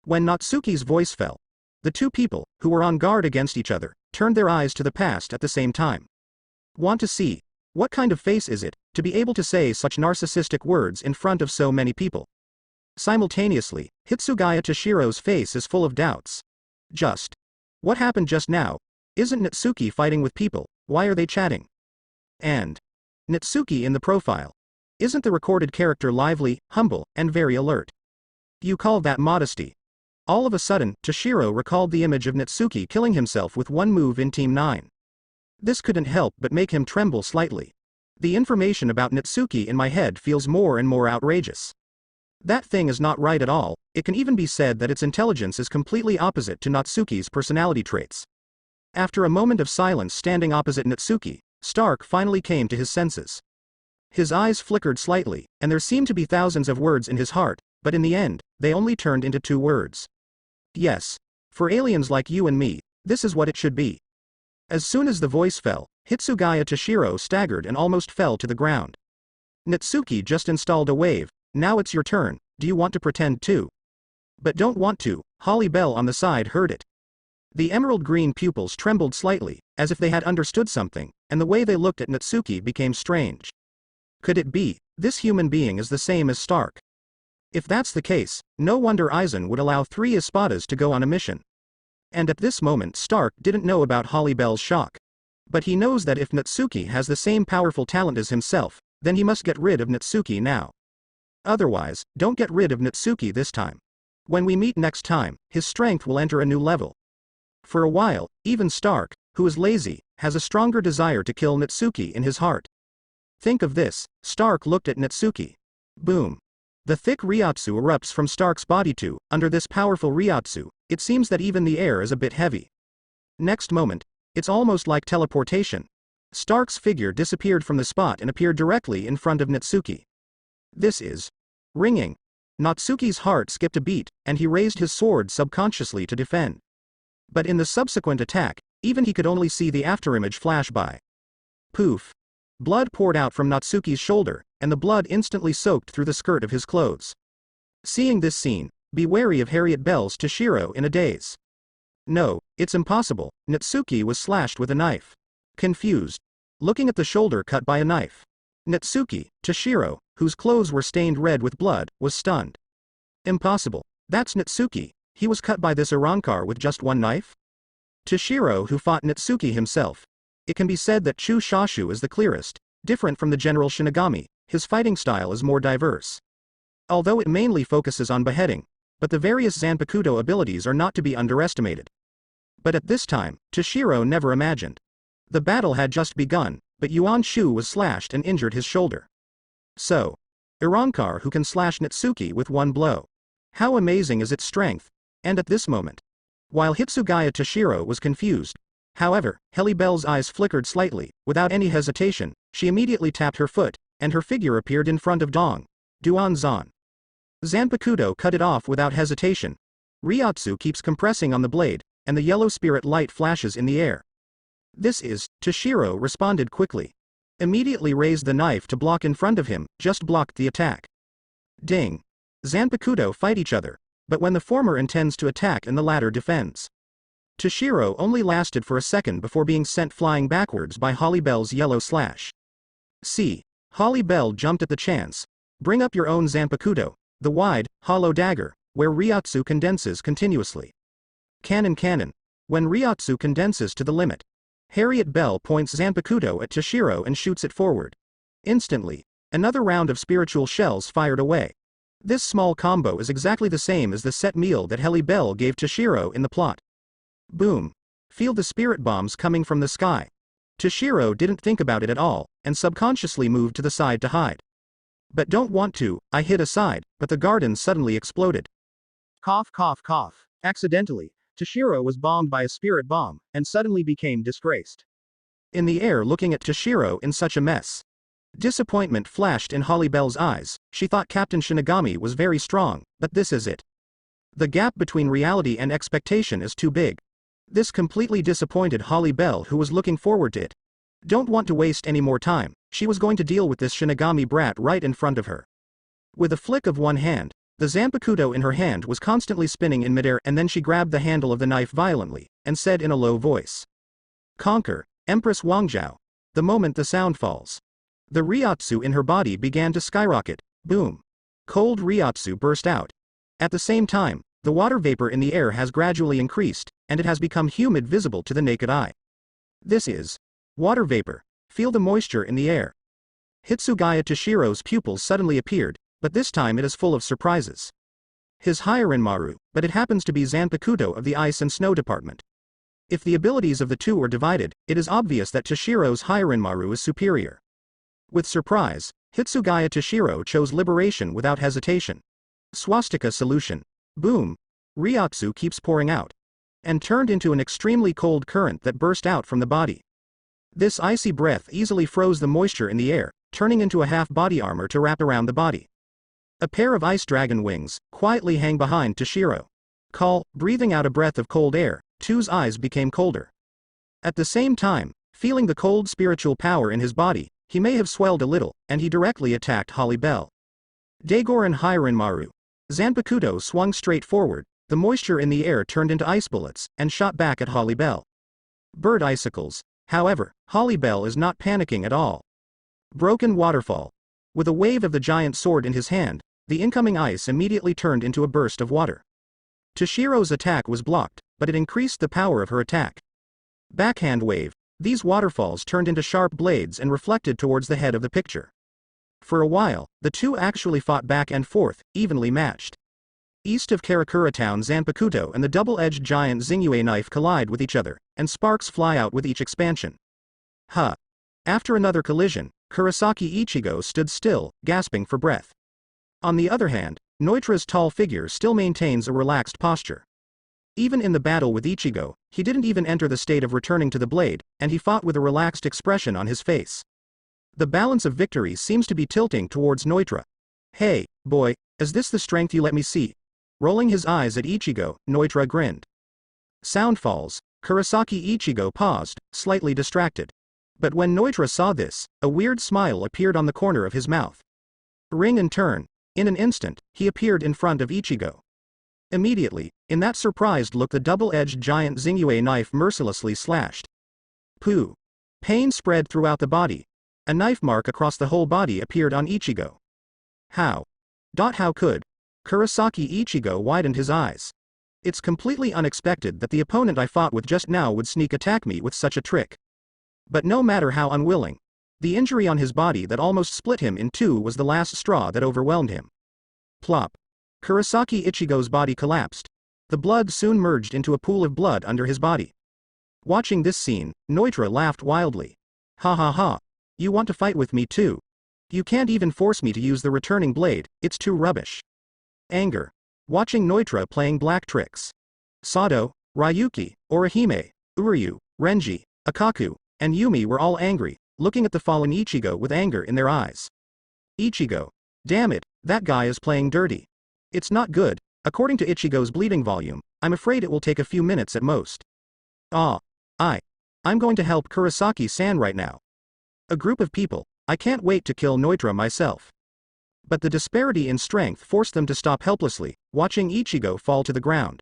When Natsuki's voice fell, the two people, who were on guard against each other, turned their eyes to the past at the same time. Want to see? What kind of face is it, to be able to say such narcissistic words in front of so many people? Simultaneously, Hitsugaya Toshiro's face is full of doubts. Just. What happened just now? Isn't Natsuki fighting with people? Why are they chatting? And. Natsuki in the profile. Isn't the recorded character lively, humble, and very alert? You call that modesty? All of a sudden, Toshiro recalled the image of Natsuki killing himself with one move in Team 9. This couldn't help but make him tremble slightly. The information about Natsuki in my head feels more and more outrageous. That thing is not right at all. It can even be said that its intelligence is completely opposite to Natsuki's personality traits. After a moment of silence standing opposite Natsuki, Stark finally came to his senses. His eyes flickered slightly, and there seemed to be thousands of words in his heart, but in the end, they only turned into 2 words. Yes. For aliens like you and me, this is what it should be. As soon as the voice fell, Hitsugaya Toshiro staggered and almost fell to the ground. Natsuki just installed a wave. Now it's your turn, do you want to pretend too? But don't want to, Holly Bell on the side heard it. The emerald green pupils trembled slightly, as if they had understood something, and the way they looked at Natsuki became strange. Could it be, this human being is the same as Stark? If that's the case, no wonder Aizen would allow 3 espadas to go on a mission. And at this moment Stark didn't know about Holly Bell's shock. But he knows that if Natsuki has the same powerful talent as himself, then he must get rid of Natsuki now. Otherwise, don't get rid of Natsuki this time. When we meet next time, his strength will enter a new level. For a while, even Stark, who is lazy, has a stronger desire to kill Natsuki in his heart. Think of this, Stark looked at Natsuki. Boom. The thick Ryotsu erupts from Stark's body too. Under this powerful Ryotsu, it seems that even the air is a bit heavy. Next moment, it's almost like teleportation. Stark's figure disappeared from the spot and appeared directly in front of Natsuki. This is ringing. Natsuki's heart skipped a beat, and he raised his sword subconsciously to defend. But in the subsequent attack, even he could only see the afterimage flash by. Poof. Blood poured out from Natsuki's shoulder, and the blood instantly soaked through the skirt of his clothes. Seeing this scene, be wary of Harriet Bell's Toshiro in a daze. No, it's impossible, Natsuki was slashed with a knife. Confused. Looking at the shoulder cut by a knife. Natsuki, Toshiro, whose clothes were stained red with blood, was stunned. Impossible. That's Natsuki, he was cut by this Arrancar with just one knife? Toshiro, who fought Natsuki himself. It can be said that Chu Shashu is the clearest, different from the General Shinigami, his fighting style is more diverse. Although it mainly focuses on beheading, but the various Zanpakuto abilities are not to be underestimated. But at this time, Toshiro never imagined. The battle had just begun, but Yuan Shu was slashed and injured his shoulder. So, Arrancar who can slash Natsuki with one blow. How amazing is its strength, and at this moment. While Hitsugaya Toshiro was confused, however, Helly Bell's eyes flickered slightly, without any hesitation, she immediately tapped her foot, and her figure appeared in front of Duan Zan. Zanpakuto cut it off without hesitation. Ryotsu keeps compressing on the blade, and the yellow spirit light flashes in the air. This is, Toshiro responded quickly. Immediately raised the knife to block in front of him, just blocked the attack. Ding. Zanpakuto fight each other, but when the former intends to attack and the latter defends. Toshiro only lasted for a second before being sent flying backwards by Holly Bell's yellow slash. See. Holly Bell jumped at the chance. Bring up your own Zanpakuto, the wide, hollow dagger, where Ryotsu condenses continuously. Cannon. When Ryotsu condenses to the limit. Harriet Bell points Zanpakuto at Toshiro and shoots it forward. Instantly, another round of spiritual shells fired away. This small combo is exactly the same as the set meal that Helly Bell gave Toshiro in the plot. Boom. Feel the spirit bombs coming from the sky. Toshiro didn't think about it at all, and subconsciously moved to the side to hide. But don't want to, I hid aside, but the garden suddenly exploded. Cough. Accidentally, Toshiro was bombed by a spirit bomb, and suddenly became disgraced. In the air looking at Toshiro in such a mess. Disappointment flashed in Holly Bell's eyes, she thought Captain Shinigami was very strong, but this is it. The gap between reality and expectation is too big. This completely disappointed Holly Bell who was looking forward to it. Don't want to waste any more time, she was going to deal with this Shinigami brat right in front of her. With a flick of one hand, the Zanpakuto in her hand was constantly spinning in midair and then she grabbed the handle of the knife violently, and said in a low voice. Conquer, Empress Wangzhou. The moment the sound falls. The Ryotsu in her body began to skyrocket, boom. Cold Ryotsu burst out. At the same time, the water vapor in the air has gradually increased, and it has become humid visible to the naked eye. This is water vapor. Feel the moisture in the air. Hitsugaya Toshiro's pupils suddenly appeared, but this time it is full of surprises. His Hirenmaru, but it happens to be Zanpakuto of the Ice and Snow Department. If the abilities of the two are divided, it is obvious that Toshiro's Hirenmaru is superior. With surprise, Hitsugaya Toshiro chose liberation without hesitation. Swastika solution. Boom. Ryotsu keeps pouring out. And turned into an extremely cold current that burst out from the body. This icy breath easily froze the moisture in the air, turning into a half-body armor to wrap around the body. A pair of ice dragon wings quietly hang behind Toshiro. Breathing out a breath of cold air, Tu's eyes became colder. At the same time, feeling the cold spiritual power in his body, he may have swelled a little, and he directly attacked Holly Bell. Dagoran Hirenmaru. Zanpakuto swung straight forward, the moisture in the air turned into ice bullets, and shot back at Holly Bell. Bird icicles. However, Holly Bell is not panicking at all. Broken waterfall. With a wave of the giant sword in his hand, the incoming ice immediately turned into a burst of water. Toshiro's attack was blocked, but it increased the power of her attack. Backhand wave. These waterfalls turned into sharp blades and reflected towards the head of the picture. For a while, the two actually fought back and forth, evenly matched. East of Karakura town, Zanpakuto and the double-edged giant Xingyue knife collide with each other, and sparks fly out with each expansion. Huh. After another collision, Kurosaki Ichigo stood still, gasping for breath. On the other hand, Neutra's tall figure still maintains a relaxed posture. Even in the battle with Ichigo, he didn't even enter the state of returning to the blade, and he fought with a relaxed expression on his face. The balance of victory seems to be tilting towards Neutra. Hey, boy, is this the strength you let me see? Rolling his eyes at Ichigo, Neutra grinned. Sound falls. Kurosaki Ichigo paused, slightly distracted. But when Neutra saw this, a weird smile appeared on the corner of his mouth. Ring and turn. In an instant, he appeared in front of Ichigo. Immediately, in that surprised look, the double-edged giant Xingyue knife mercilessly slashed. Pooh. Pain spread throughout the body. A knife mark across the whole body appeared on Ichigo. How? How could? Kurosaki Ichigo widened his eyes. It's completely unexpected that the opponent I fought with just now would sneak attack me with such a trick. But no matter how unwilling, the injury on his body that almost split him in two was the last straw that overwhelmed him. Plop. Kurosaki Ichigo's body collapsed. The blood soon merged into a pool of blood under his body. Watching this scene, Neutra laughed wildly. Ha ha ha. You want to fight with me too? You can't even force me to use the returning blade, it's too rubbish. Anger. Watching Neutra playing black tricks. Sado, Ryuki, Orihime, Uryu, Renji, Akaku, and Yumi were all angry, looking at the fallen Ichigo with anger in their eyes. Ichigo. Damn it, that guy is playing dirty. It's not good. According to Ichigo's bleeding volume, I'm afraid it will take a few minutes at most. I'm going to help Kurosaki-san right now. A group of people. I can't wait to kill Neutra myself. But the disparity in strength forced them to stop helplessly, watching Ichigo fall to the ground.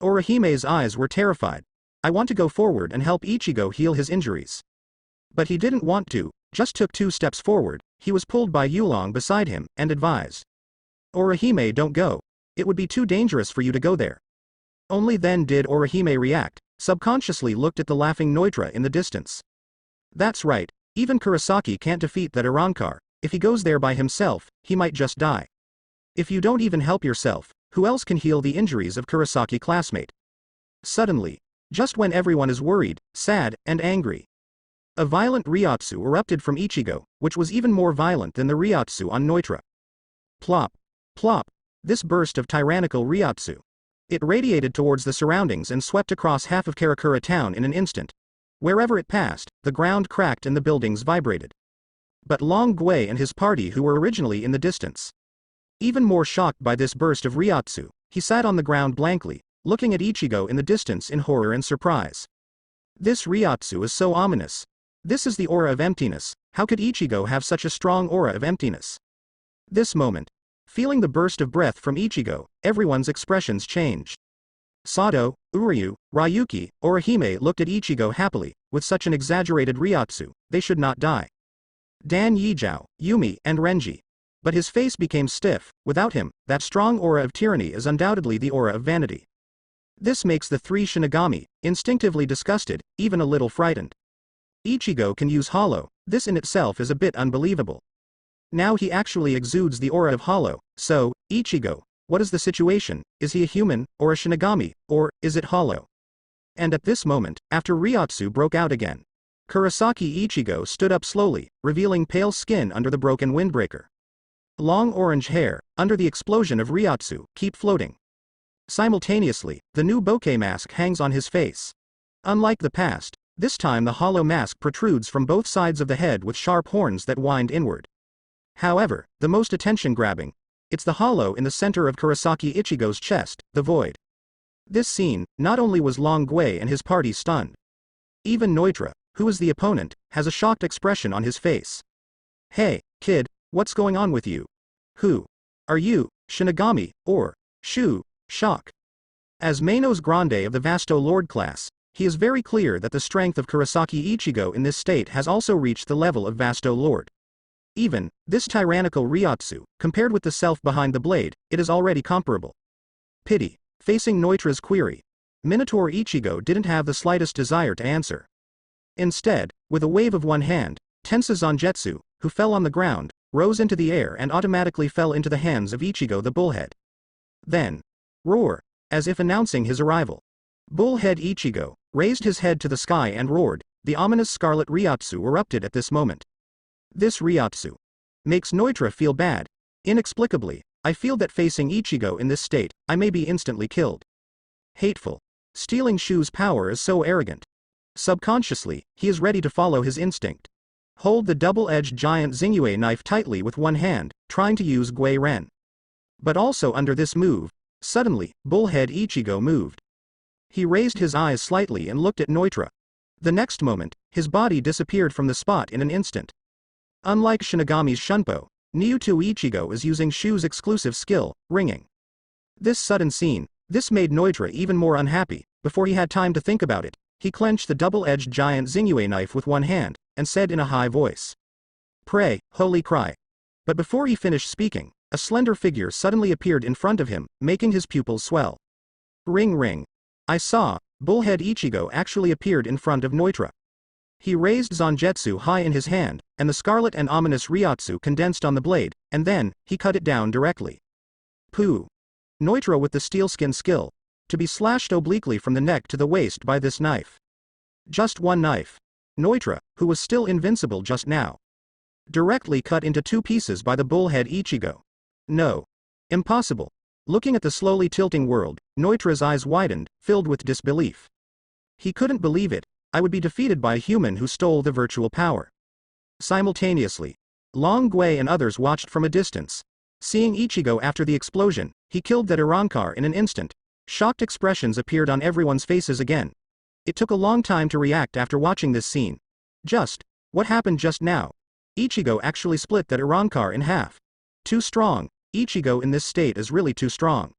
Orihime's eyes were terrified. I want to go forward and help Ichigo heal his injuries. But he didn't want to, just took 2 steps forward. He was pulled by Yulong beside him, and advised. Orihime, don't go. It would be too dangerous for you to go there. Only then did Orihime react, subconsciously looked at the laughing Neutra in the distance. That's right, even Kurosaki can't defeat that Arankar. If he goes there by himself, he might just die. If you don't even help yourself, who else can heal the injuries of Kurosaki classmate? Suddenly, just when everyone is worried, sad, and angry, a violent Ryotsu erupted from Ichigo, which was even more violent than the Ryotsu on Neutra. Plop. Plop. This burst of tyrannical Ryotsu. It radiated towards the surroundings and swept across half of Karakura town in an instant. Wherever it passed, the ground cracked and the buildings vibrated. But Long Gui and his party, who were originally in the distance. Even more shocked by this burst of Ryotsu, he sat on the ground blankly, looking at Ichigo in the distance in horror and surprise. This Ryotsu is so ominous. This is the aura of emptiness. How could Ichigo have such a strong aura of emptiness? This moment, feeling the burst of breath from Ichigo, everyone's expressions changed. Sado, Uryu, Ryuki, Orihime looked at Ichigo happily. With such an exaggerated Ryotsu, they should not die. Dan Yijao, Yumi, and Renji. But his face became stiff. Without him, that strong aura of tyranny is undoubtedly the aura of vanity. This makes the 3 Shinigami instinctively disgusted, even a little frightened. Ichigo can use Hollow. This in itself is a bit unbelievable. Now he actually exudes the aura of Hollow. So, Ichigo, what is the situation? Is he a human, or a Shinigami, or is it Hollow? And at this moment, after Ryotsu broke out again, Kurosaki Ichigo stood up slowly, revealing pale skin under the broken windbreaker. Long orange hair, under the explosion of Ryotsu, keep floating. Simultaneously, the new bouquet mask hangs on his face. Unlike the past, this time the hollow mask protrudes from both sides of the head with sharp horns that wind inward. However, the most attention-grabbing, it's the hollow in the center of Kurosaki Ichigo's chest, the void. This scene, not only was Long Gui and his party stunned. Even Neutra, who is the opponent, has a shocked expression on his face. Hey, kid, what's going on with you? Who are you, Shinigami, or Shu? Shock. As Manos Grande of the Vasto Lord class, he is very clear that the strength of Kurosaki Ichigo in this state has also reached the level of Vasto Lord. Even, this tyrannical Ryotsu, compared with the self behind the blade, it is already comparable. Pity. Facing Neutra's query, Minotaur Ichigo didn't have the slightest desire to answer. Instead, with a wave of one hand, Tensa Zangetsu, who fell on the ground, rose into the air and automatically fell into the hands of Ichigo the bullhead. Then, roar, as if announcing his arrival. Bullhead Ichigo raised his head to the sky and roared. The ominous scarlet Ryotsu erupted at this moment. This Ryotsu makes Neutra feel bad. Inexplicably, I feel that facing Ichigo in this state, I may be instantly killed. Hateful. Stealing Shu's power is so arrogant. Subconsciously, he is ready to follow his instinct. Hold the double-edged giant Xingyue knife tightly with one hand, trying to use Gui Ren. But also under this move, suddenly, Bullhead Ichigo moved. He raised his eyes slightly and looked at Neutra. The next moment, his body disappeared from the spot in an instant. Unlike Shinigami's Shunpo, Ryuto Ichigo is using Shu's exclusive skill, ringing. This sudden scene, this made Neutra even more unhappy. Before he had time to think about it, he clenched the double-edged giant Xingyue knife with one hand, and said in a high voice, "Pray, holy cry." But before he finished speaking, a slender figure suddenly appeared in front of him, making his pupils swell. Ring ring. I saw, Bullhead Ichigo actually appeared in front of Neutra. He raised Zangetsu high in his hand, and the scarlet and ominous Ryotsu condensed on the blade, and then, he cut it down directly. Pooh. Neutra with the steelskin skill, to be slashed obliquely from the neck to the waist by this knife. Just one knife. Neutra, who was still invincible just now, directly cut into two pieces by the Bullhead Ichigo. No. Impossible. Looking at the slowly tilting world, Neutra's eyes widened, filled with disbelief. He couldn't believe it. I would be defeated by a human who stole the virtual power. Simultaneously, Long Gui and others watched from a distance. Seeing Ichigo after the explosion, he killed that Irankar in an instant. Shocked expressions appeared on everyone's faces again. It took a long time to react after watching this scene. What happened just now? Ichigo actually split that Irankar in half. Too strong. Ichigo in this state is really too strong.